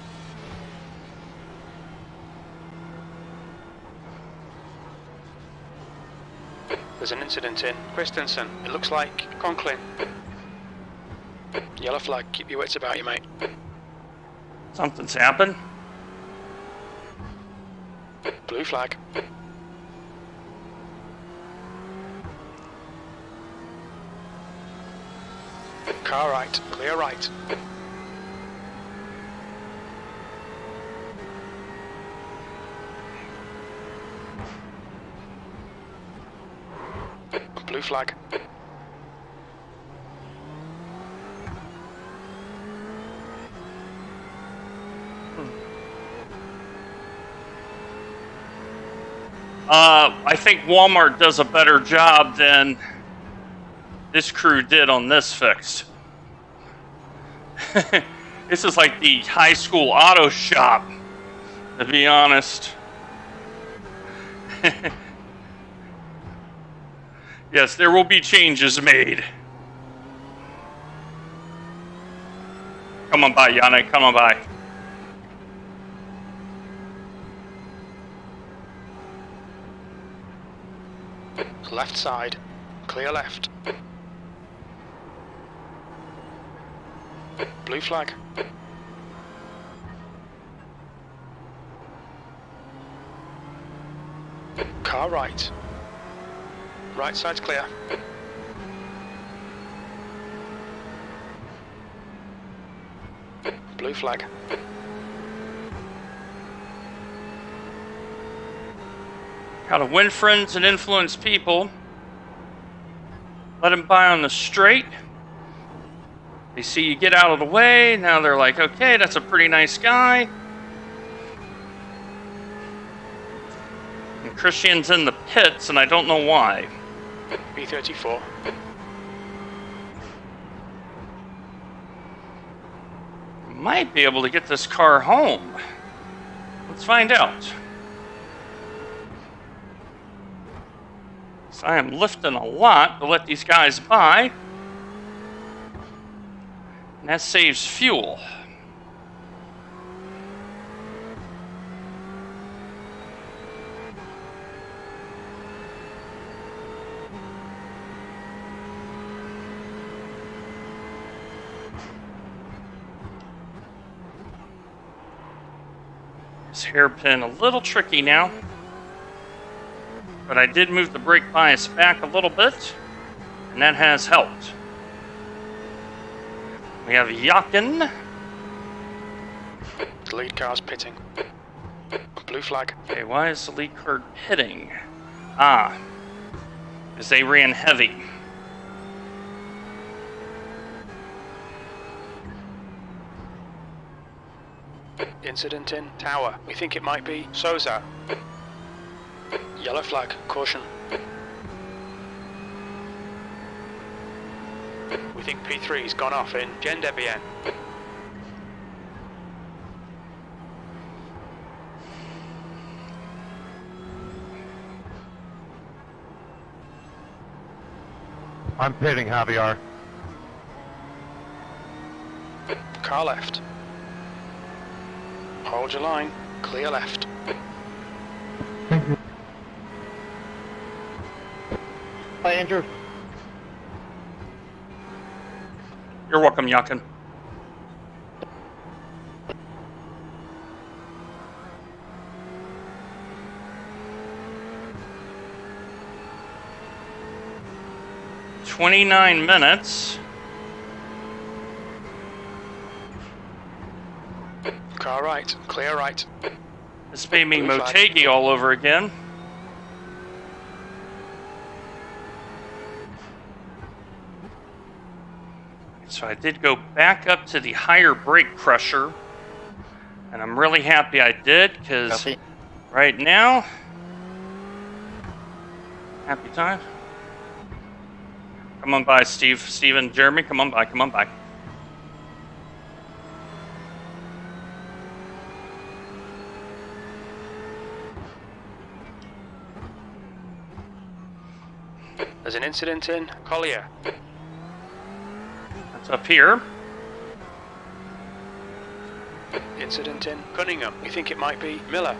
There's an incident in Christensen. It looks like Conklin. Yellow flag. Keep your wits about you, mate. Something's happened. Blue flag. Car right. Clear right. Blue flag. I think Walmart does a better job than this crew did on this fix. This is like the high school auto shop, to be honest. Yes, there will be changes made. Come on by, Yannick, come on by. Left side. Clear left. Blue flag. Car right. Right side's clear. Blue flag. How to win friends and influence people. Let them by on the straight. They see you get out of the way. Now they're like, okay, that's a pretty nice guy. And Christian's in the pits, and I don't know why. B34. Might be able to get this car home. Let's find out. So I am lifting a lot to let these guys by. And that saves fuel. This hairpin a little tricky now. But I did move the brake bias back a little bit, and that has helped. We have Yakin. The lead car's pitting. Blue flag. Okay, why is the lead car pitting? Ah, because they ran heavy. Incident in Tower. We think it might be Souza. Yellow flag. Caution. We think P3's gone off in Gendebien. I'm pitting, Javier. Car left. Hold your line. Clear left. Thank you. Hi, Andrew. You're welcome, Yakin. "29 minutes. Car right. Clear right. This made me Blue flag. Motegi all over again. So I did go back up to the higher brake pressure, and I'm really happy I did, because Copy. right now, happy time. Come on by, Steven, Jeremy, come on by. There's an incident in Collier. That's up here. Incident in Cunningham. We think it might be Miller.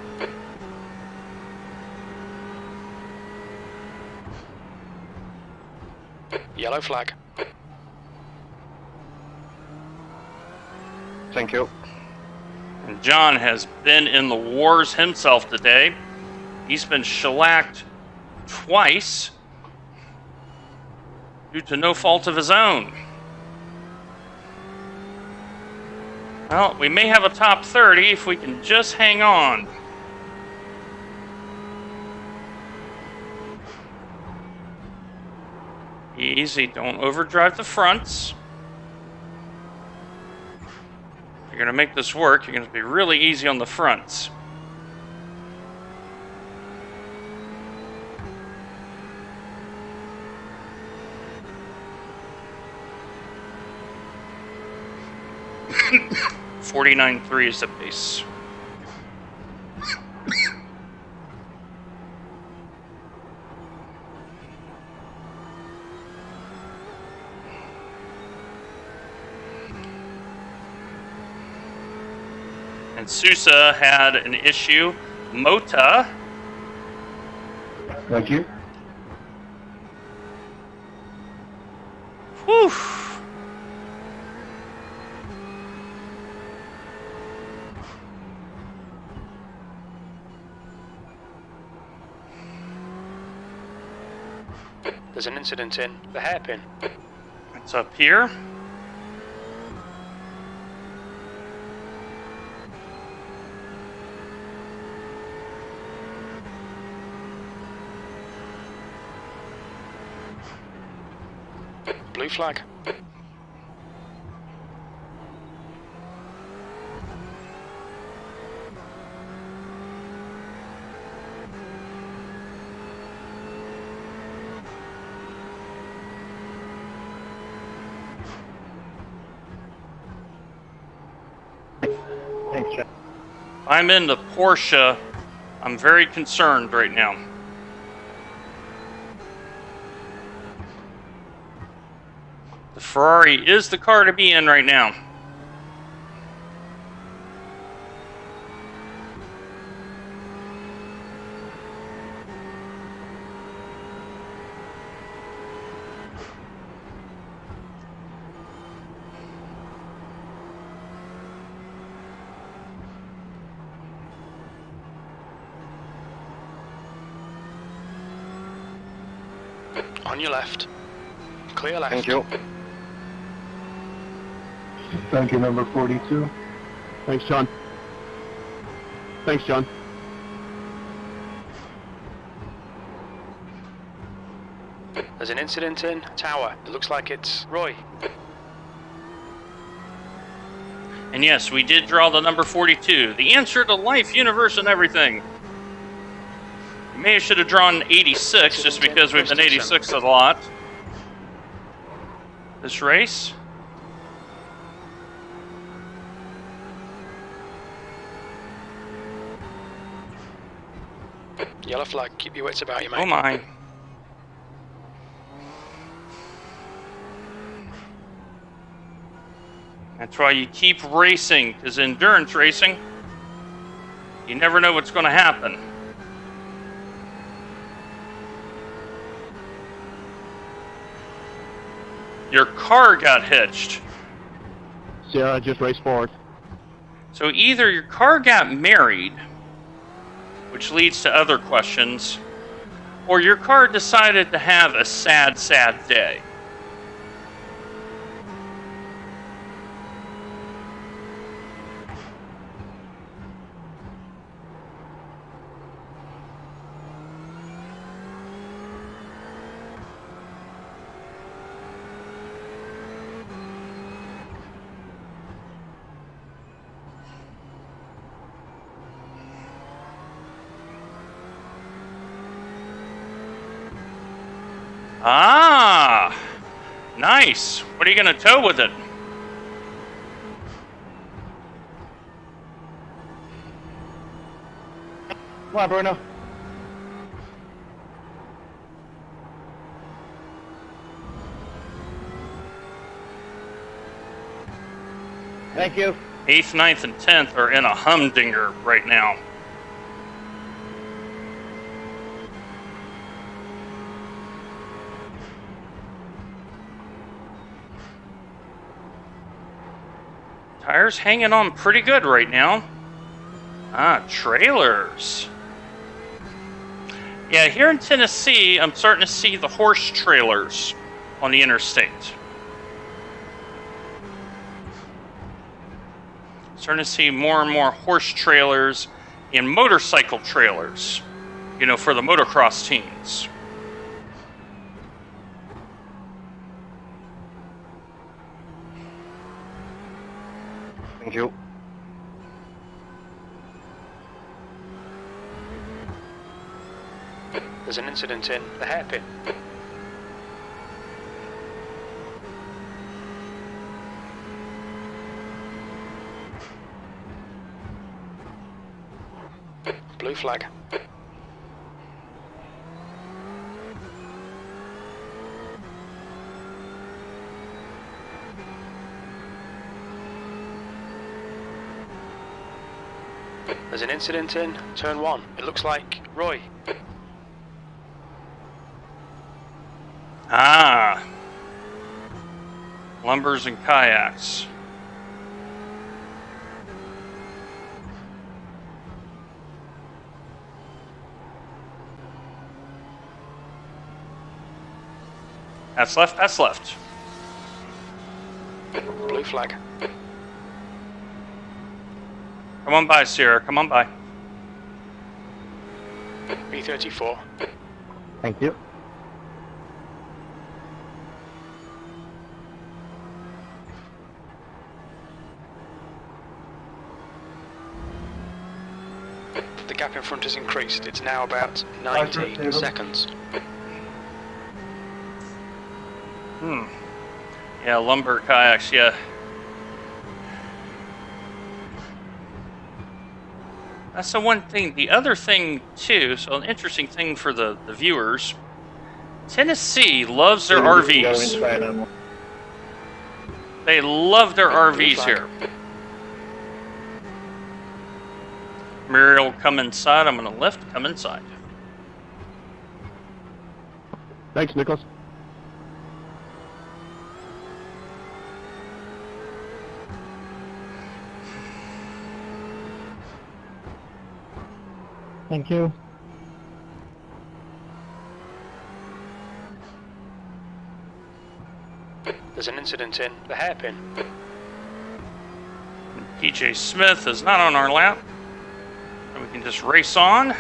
Yellow flag. Thank you. And John has been in the wars himself today. He's been shellacked twice due to no fault of his own. Well, we may have a top 30 if we can just hang on. Easy, don't overdrive the fronts. If you're going to make this work, you're going to be really easy on the fronts. .49.3 is the base. And Sousa had an issue. Mota. Thank you. Whew. There's an incident in the hairpin. It's up here. Blue flag. Thanks, Jeff. I'm in the Porsche. I'm very concerned right now. The Ferrari is the car to be in right now. On your left. Clear left. Thank you. Thank you, number 42. Thanks, John. Thanks, John. There's an incident in Tower. It looks like it's Roy. And yes, we did draw the number 42. The answer to life, universe, and everything. We may have should have drawn 86 just because we've been 86 a lot. This race. Yellow flag. Keep your wits about you, mate. Oh my. That's why you keep racing, because endurance racing, you never know what's going to happen. Your car got hitched. Sierra just raced forward. So either your car got married, which leads to other questions, or your car decided to have a sad, sad day. Ah, nice. What are you going to tow with it? Come on, Bruno. Thank you. 8th, 9th, and 10th are in a humdinger right now. Tires hanging on pretty good right now. Ah, trailers. Yeah, here in Tennessee, I'm starting to see the horse trailers on the interstate. Starting to see more and more horse trailers and motorcycle trailers, you know, for the motocross teams. Thank you. There's an incident in the hairpin. Blue flag. There's an incident in turn 1. It looks like Roy. Ah, lumbers and kayaks. That's left, that's left. Blue flag. Come on by, Sierra, come on by. B34. Thank you. The gap in front has increased. It's now about 90 seconds. Yeah, lumber kayaks, yeah. That's the one thing. The other thing, too, so an interesting thing for the viewers, Tennessee loves their RVs. They love their RVs here. Muriel, come inside. I'm going to lift. Come inside. Thanks, Nicholas. Thank you. There's an incident in the hairpin. PJ Smith is not on our lap. And we can just race on.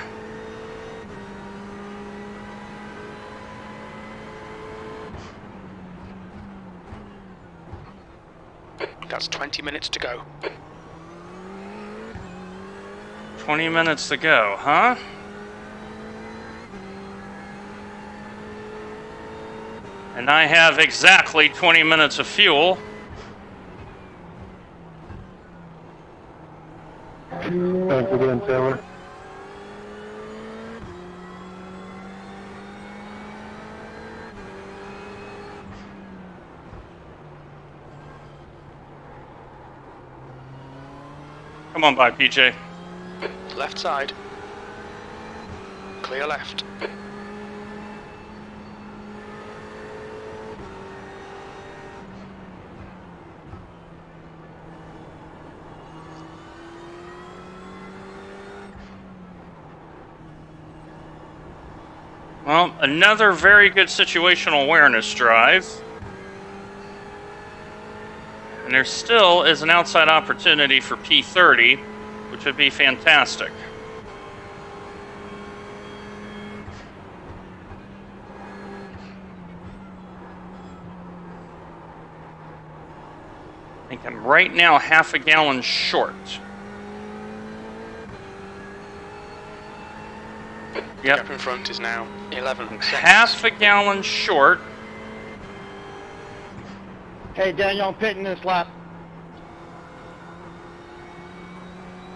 That's 20 minutes to go. 20 minutes to go, huh? And I have exactly 20 minutes of fuel. Thanks again, Taylor. Come on by, PJ. Left side. Clear left. Well, another very good situational awareness drive. And there still is an outside opportunity for P30, which would be fantastic. I think I'm right now half a gallon short. The gap in front is now 11 seconds. Half a gallon short. Hey, Daniel, I'm pitting this lap.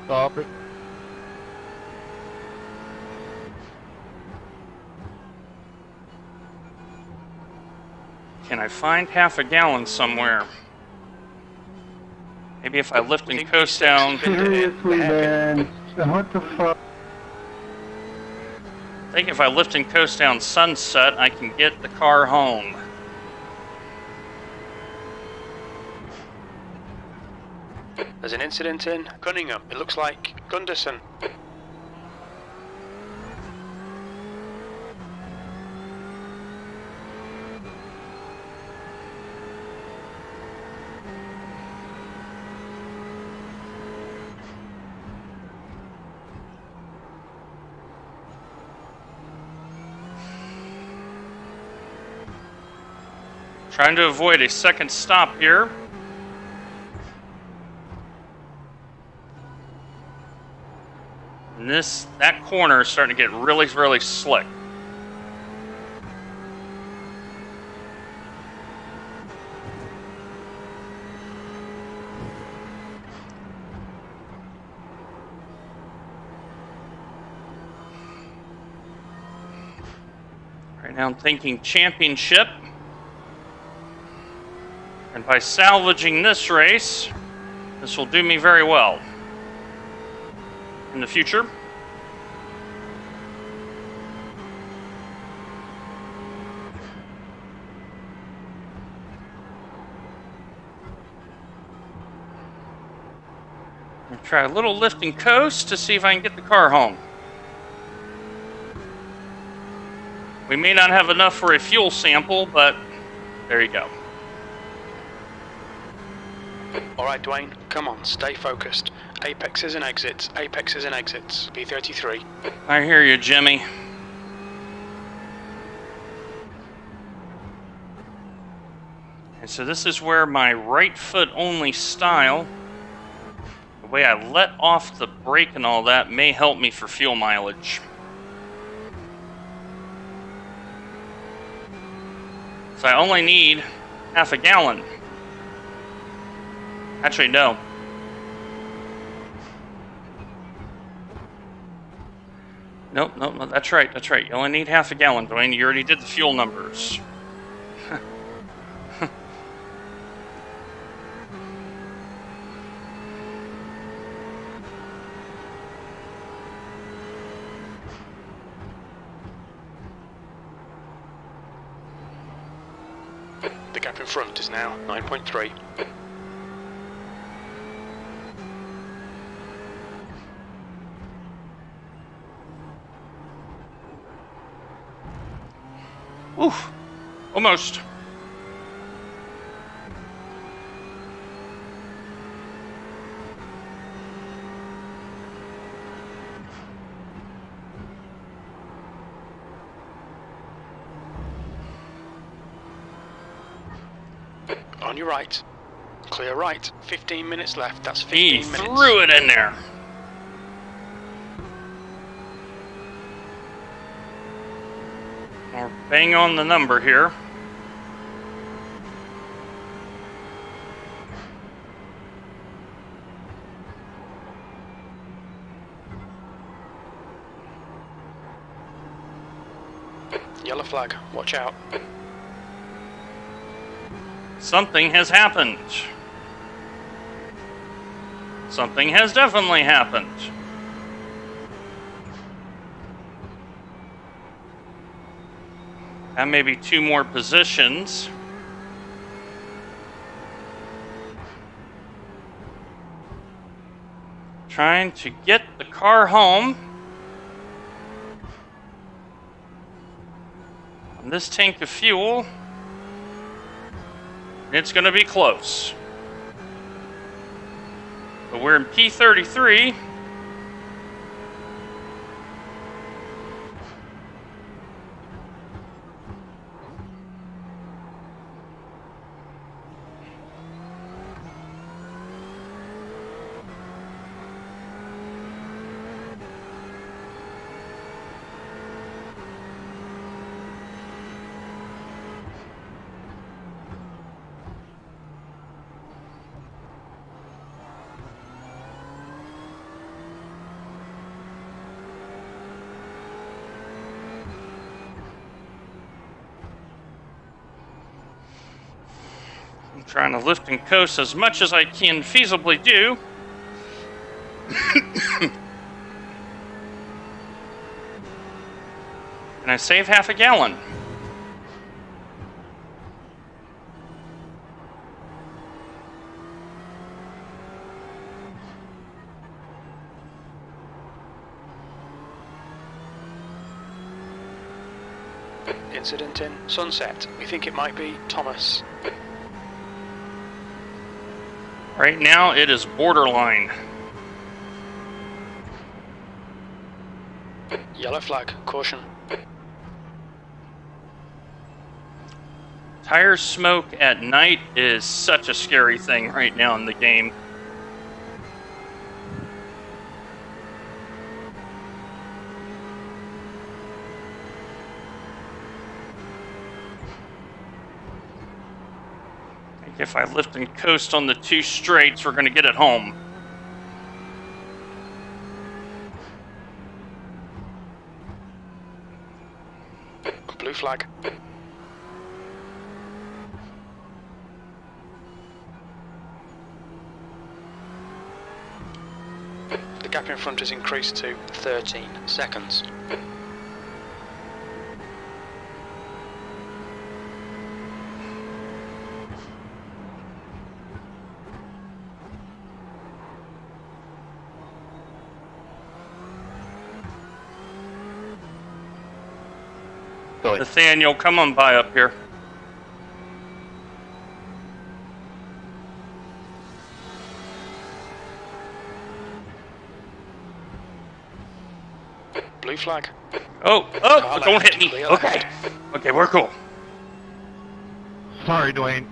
Stop it. Can I find half a gallon somewhere? Maybe if I lift and coast down. Seriously, man. What the fuck? I think if I lift and coast down Sunset, I can get the car home. There's an incident in Cunningham. It looks like Gunderson. Trying to avoid a second stop here. And that corner is starting to get really, really slick. Right now I'm thinking championship. And by salvaging this race, this will do me very well in the future. I'll try a little lift and coast to see if I can get the car home. We may not have enough for a fuel sample, but there you go. Alright, Dwayne, come on, stay focused. Apexes and exits, apexes and exits. P33. I hear you, Jimmy. And so this is where my right foot only style, the way I let off the brake and all that, may help me for fuel mileage. So I only need half a gallon. Actually, no. Nope, that's right. You only need half a gallon, Dwayne. You already did the fuel numbers. The gap in front is now 9.3. Oof, almost. On your right. Clear right. 15 minutes left. That's 15 He minutes. threw it in there. We're bang on the number here. Yellow flag. Watch out. Something has happened. Something has definitely happened. That may be 2 more positions. Trying to get the car home. On this tank of fuel. It's going to be close. But we're in P33. Trying to lift and coast as much as I can feasibly do. And I save half a gallon. Incident in Sunset. We think it might be Thomas. Right now, it is borderline. Yellow flag. Caution. Tire smoke at night is such a scary thing right now in the game. If I lift and coast on the 2 straights, we're going to get it home. Blue flag. The gap in front is increased to 13 seconds. Nathaniel, come on by up here. Blue flag. Oh, don't hit me. Okay. Okay, we're cool. Sorry, Dwayne.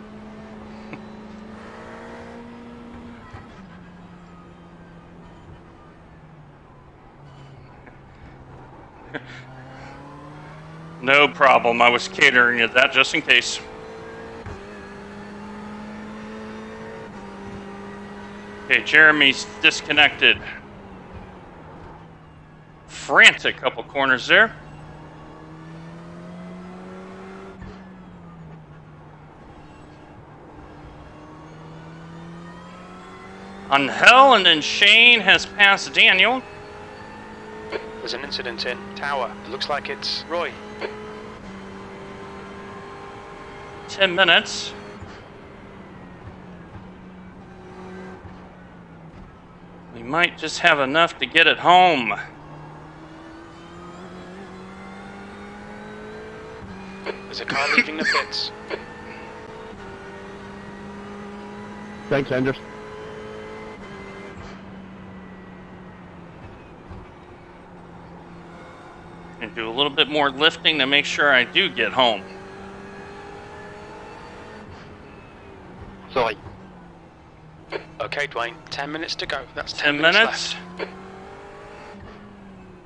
No problem. I was catering to that just in case. Okay, Jeremy's disconnected. Frantic couple corners there. Angel, and then Shane has passed Daniel. There's an incident in Tower. It looks like it's Roy. 10 minutes. We might just have enough to get it home. There's a car leaving the pits. Thanks, Anders. And do a little bit more lifting to make sure I do get home. Sorry. Okay, Dwayne. 10 minutes to go. That's 10 minutes. left.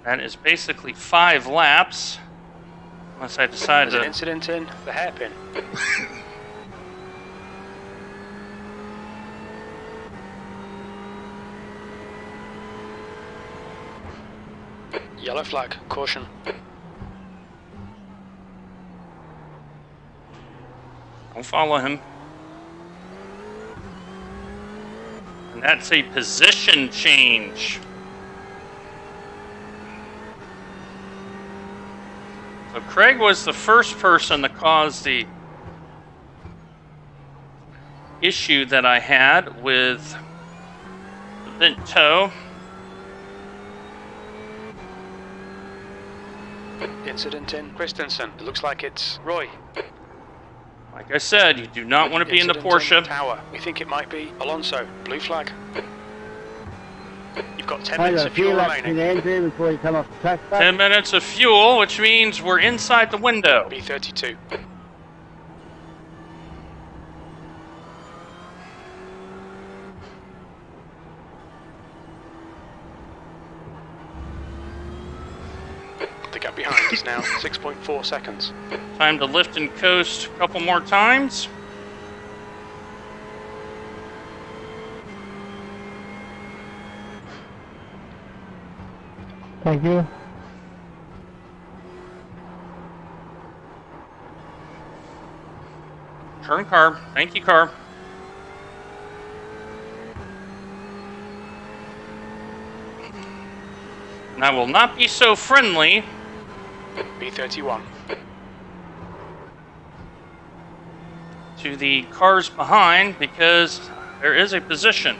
That is basically 5 laps. Unless I decide There's an to... incident in the hairpin. Yellow flag. Caution. Don't follow him. And that's a position change. So Craig was the first person to cause the issue that I had with the bent toe. Incident in Christensen. It looks like it's Roy. Like I said, you do not want to be in the Incident Porsche. Tower. We think it might be Alonso. Blue flag. You've got 10 I minutes got of a few fuel laps in remaining. the engine before you come off the track back. 10 minutes of fuel, which means we're inside the window. B32. The gap behind is now 6.4 seconds. Time to lift and coast a couple more times. Thank you. Turn car. Thank you, car. And I will not be so friendly B31. to the cars behind because there is a position.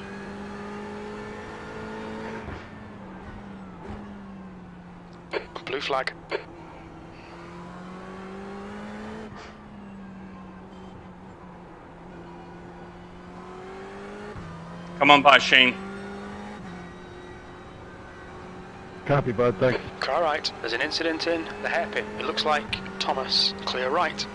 Blue flag. Come on by, Shane. Copy, bud. Thanks. Car right. There's an incident in the hairpin. It looks like Thomas. Clear right.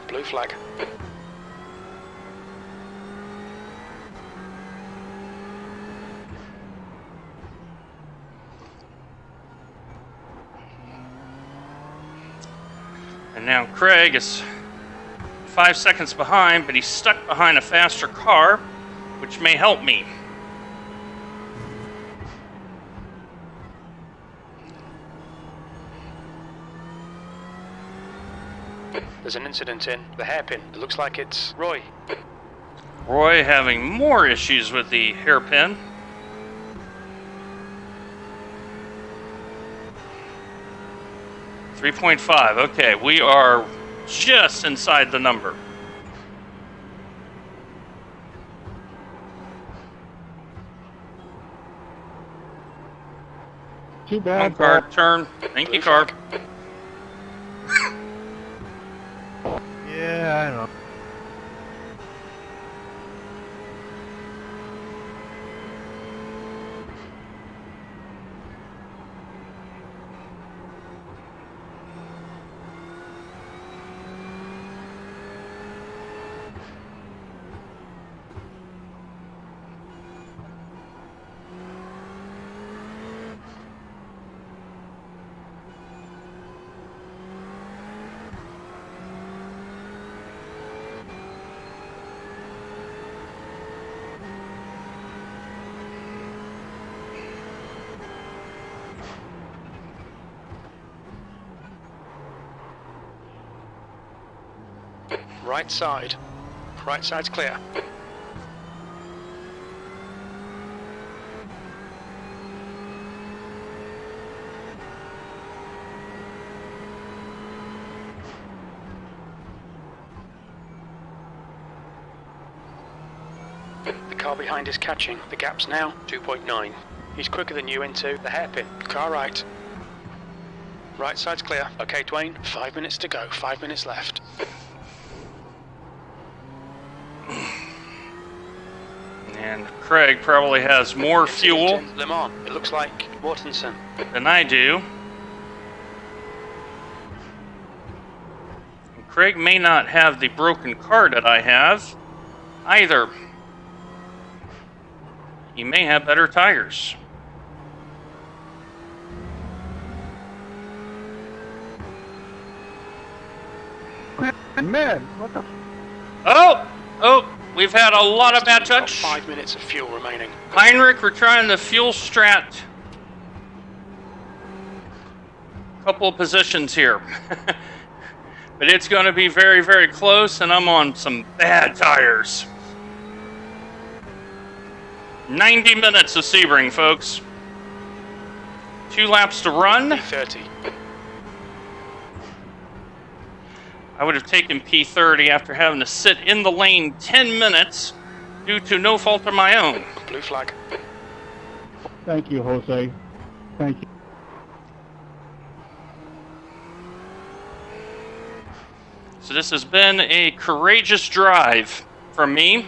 Blue flag. And now Craig is 5 seconds behind, but he's stuck behind a faster car, which may help me. There's an incident in the hairpin. It looks like it's Roy. Roy having more issues with the hairpin. .5. Okay, we are just inside the number. Too Come bad. on, car, turn. Thank you, Blue car. flag. Yeah, I know. Right side. Right side's clear. The car behind is catching. The gap's now 2.9. He's quicker than you into the hairpin. Car right. Right side's clear. Okay, Dwayne. 5 minutes to go. 5 minutes left. And Craig probably has more fuel Le Mans. It looks like Mortensen. than I do. And Craig may not have the broken car that I have either. He may have better tires. Man, what the? Oh, we've had a lot of bad Got touch. 5 minutes of fuel remaining. Heinrich, we're trying the fuel strat. Couple of positions here. But it's going to be very, very close, and I'm on some bad tires. 90 minutes of Sebring, folks. 2 laps to run. 30. I would have taken P30 after having to sit in the lane 10 minutes due to no fault of my own. Blue flag. Thank you, Jose. Thank you. So this has been a courageous drive from me.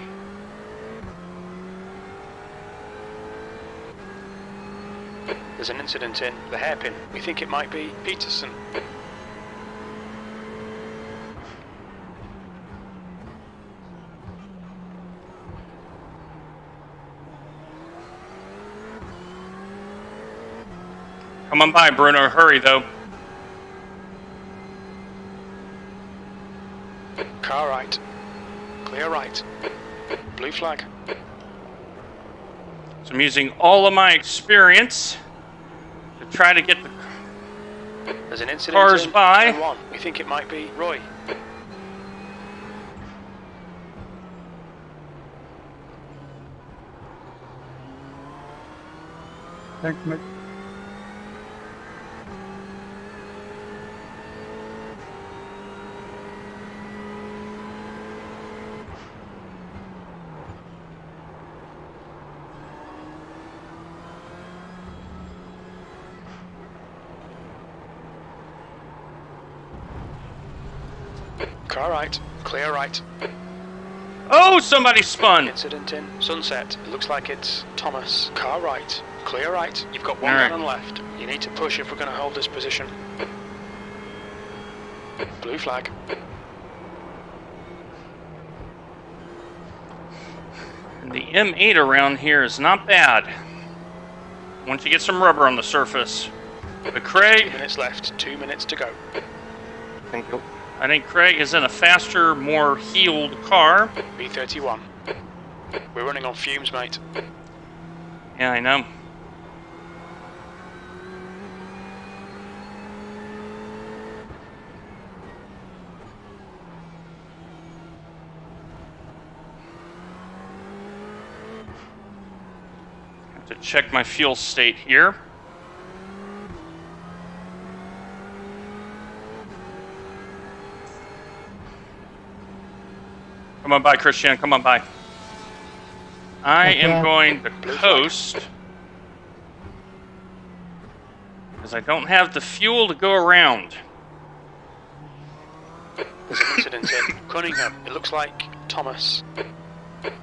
There's an incident in the hairpin. We think it might be Peterson. Come on by, Bruno. Hurry, though. car right. Clear right. Blue flag. So I'm using all of my experience to try to get the There's an incident cars in by. turn 1. We think it might be Roy. Thanks, Mick. Car right. Clear right. Oh, somebody spun. Incident in Sunset. It looks like it's Thomas. Car right. Clear right. You've got one All right. gallon left. You need to push if we're going to hold this position. Blue flag. The M8 around here is not bad once you get some rubber on the surface. But 2 Craig, minutes left. 2 minutes to go. Thank you. I think Craig is in a faster, more heeled car. B31. We're running on fumes, mate. Yeah, I know. Have to check my fuel state here. Come on by, Christian. Come on by. I am going to coast because I don't have the fuel to go around. There's an incident in Cunningham. It looks like Thomas.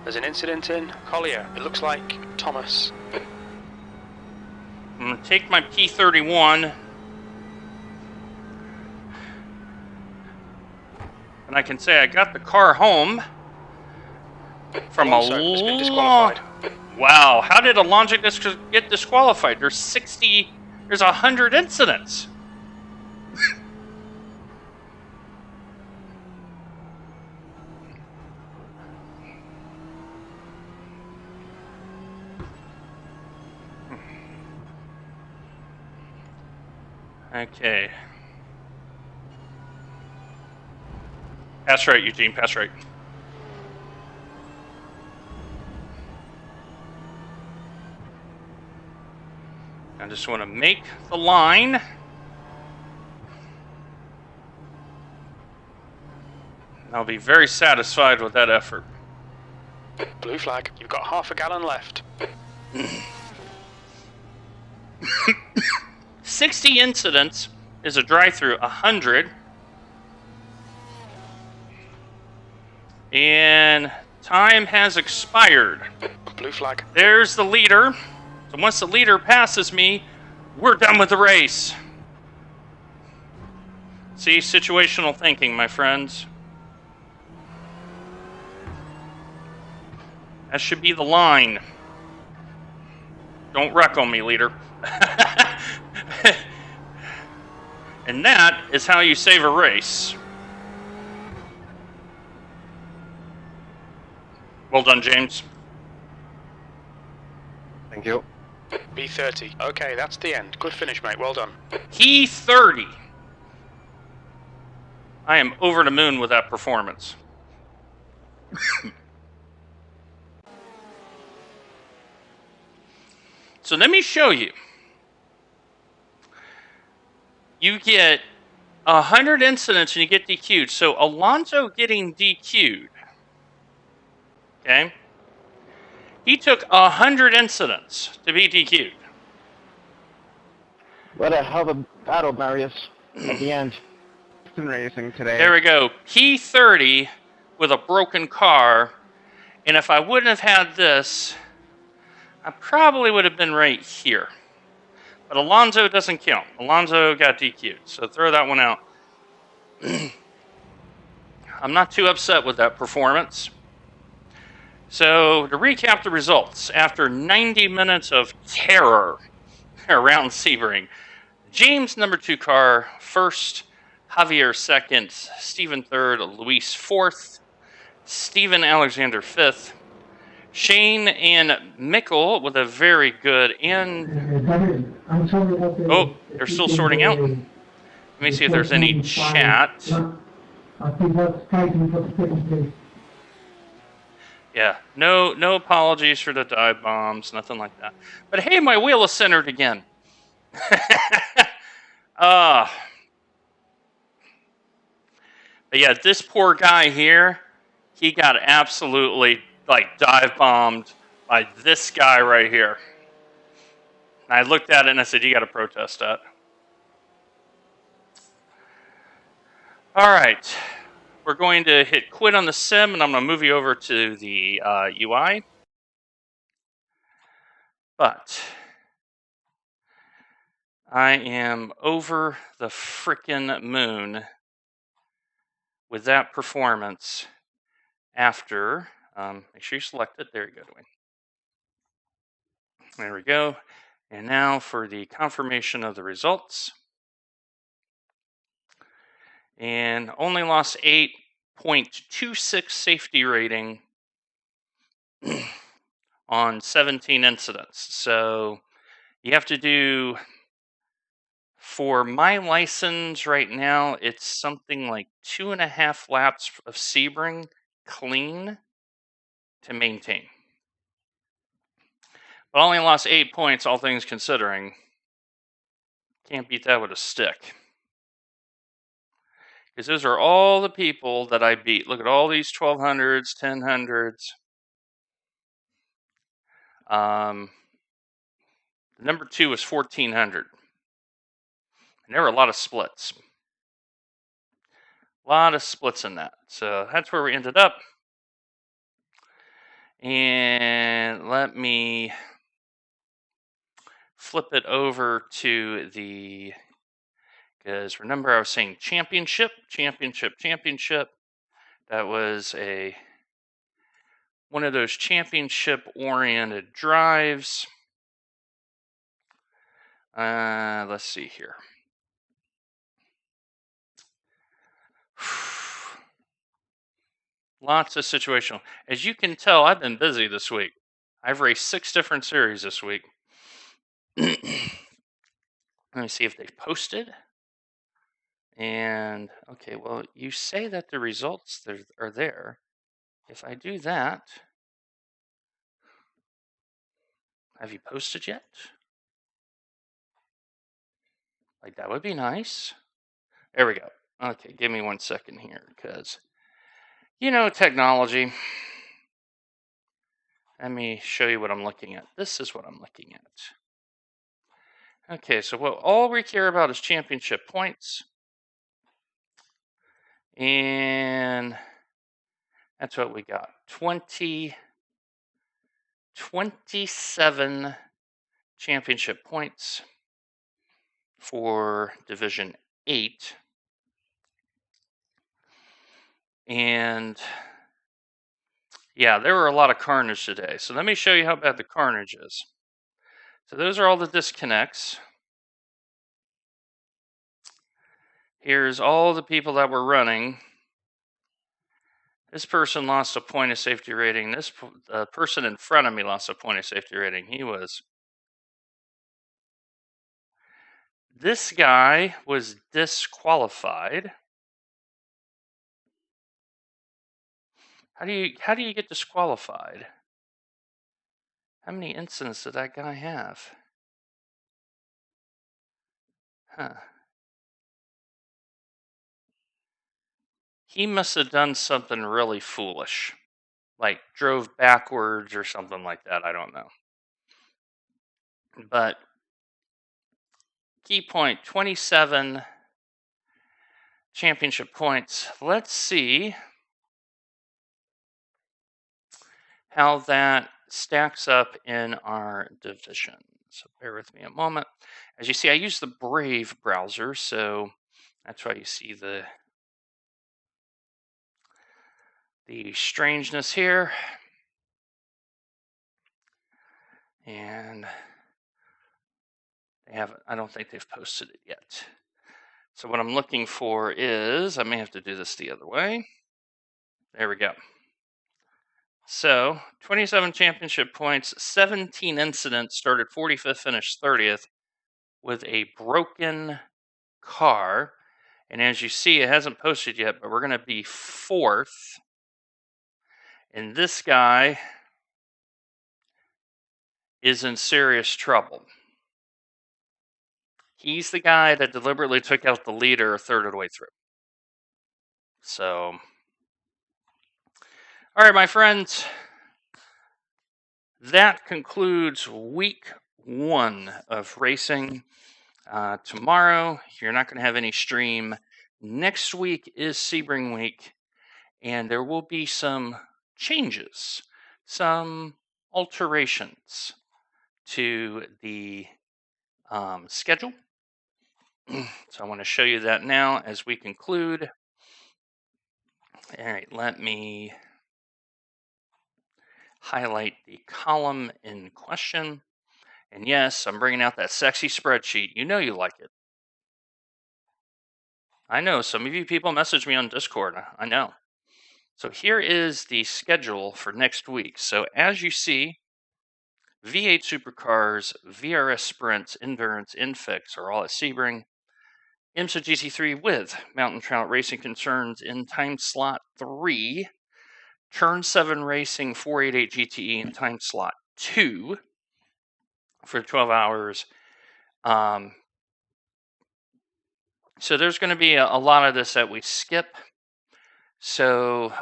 There's an incident in Collier. It looks like Thomas. I'm going to take my P31 and I can say I got the car home from Alonso a has been long... disqualified. Wow, how did Alonso get disqualified? There's 100 incidents. Okay. Pass right, Eugene, pass right. I just want to make the line. I'll be very satisfied with that effort. Blue flag. You've got half a gallon left. 60 incidents is a drive-through, 100. And time has expired. Blue flag. There's the leader. So once the leader passes me, we're done with the race. See, situational thinking, my friends. That should be the line. Don't wreck on me, leader. And that is how you save a race. Well done, James. Thank you. B30. Okay, that's the end. Good finish, mate. Well done. P30. I am over the moon with that performance. So let me show you. You get 100 incidents and you get DQ'd. So Alonso getting DQ'd, okay? He took 100 incidents to be DQ'd. What a hell of a battle, Marius, at the end. Been racing today. There we go. P30 with a broken car. And if I wouldn't have had this, I probably would have been right here. But Alonso doesn't count. Alonso got DQ'd, so throw that one out. I'm not too upset with that performance. So to recap the results, after 90 minutes of terror around Sebring, James' number 2 car first, Javier second, Stephen third, Luis fourth, Stephen Alexander fifth, Shane and Mickle with a very good and oh, they're still sorting out. Let me see if there's any chat. Yeah, no apologies for the dive bombs, nothing like that. But hey, my wheel is centered again. But yeah, this poor guy here, he got absolutely like dive bombed by this guy right here. And I looked at it and I said, you got to protest that. All right, we're going to hit quit on the sim, and I'm going to move you over to the UI. But I am over the frickin' moon with that performance after, make sure you select it. There you go, Dwayne. There we go. And now for the confirmation of the results. And only lost 8.26 safety rating on 17 incidents. So you have to do, for my license right now, it's something like 2.5 laps of Sebring clean to maintain. But I only lost 8 points, all things considering. Can't beat that with a stick. Because those are all the people that I beat. Look at all these 1200s, 1000s. Number 2 was 1400. And there were a lot of splits. A lot of splits in that. So that's where we ended up. And let me flip it over to the, because remember I was saying championship. That was one of those championship-oriented drives. Let's see here. Lots of situational. As you can tell, I've been busy this week. I've raced 6 different series this week. Let me see if they've posted. And, okay, well, you say that the results are there. If I do that, have you posted yet? Like, that would be nice. There we go. Okay, give me 1 second here, because, technology. Let me show you what I'm looking at. This is what I'm looking at. Okay, so all we care about is championship points. And that's what we got. 27 championship points for Division 8. And yeah, there were a lot of carnage today. So let me show you how bad the carnage is. So those are all the disconnects. Here's all the people that were running. This person lost a point of safety rating. This person in front of me lost a point of safety rating. This guy was disqualified. How do you get disqualified? How many incidents did that guy have? Huh. He must have done something really foolish. Like drove backwards or something like that. I don't know. But key point, 27 championship points. Let's see how that stacks up in our division. So bear with me a moment. As you see, I use the Brave browser, so that's why you see the strangeness here. And I don't think they've posted it yet. So what I'm looking for is, I may have to do this the other way. There we go. So 27 championship points, 17 incidents, started 45th, finished 30th with a broken car. And as you see, it hasn't posted yet, but we're going to be 4th. And this guy is in serious trouble. He's the guy that deliberately took out the leader a third of the way through. So, all right, my friends, that concludes week 1 of racing. Tomorrow, you're not going to have any stream. Next week is Sebring week, and there will be some changes, some alterations to the schedule. So I want to show you that now as we conclude. All right, let me highlight the column in question. And yes, I'm bringing out that sexy spreadsheet. You know you like it. I know some of you people message me on Discord. I know. So here is the schedule for next week. So as you see, V8 Supercars, VRS Sprints, Endurance, Infix are all at Sebring. IMSA GT3 with Mountain Trout Racing Concerns in time slot 3. Turn 7 Racing 488 GTE in time slot 2 for 12 hours. So there's going to be a lot of this that we skip. So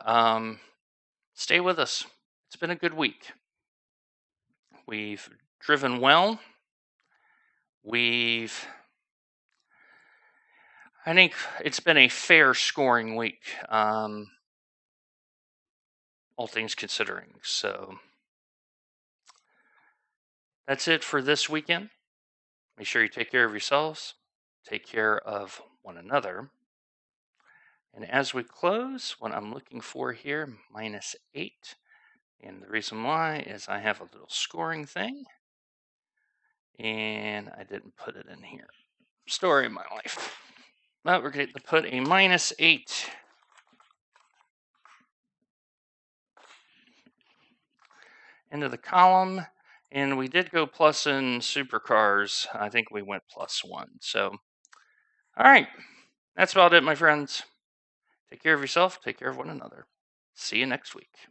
stay with us. It's been a good week. We've driven well. I think it's been a fair scoring week, all things considering. So that's it for this weekend. Make sure you take care of yourselves, take care of one another. And as we close, what I'm looking for here, -8. And the reason why is I have a little scoring thing. And I didn't put it in here. Story of my life. But we're going to put a -8 into the column. And we did go plus in supercars. I think we went +1. So, all right. That's about it, my friends. Take care of yourself. Take care of one another. See you next week.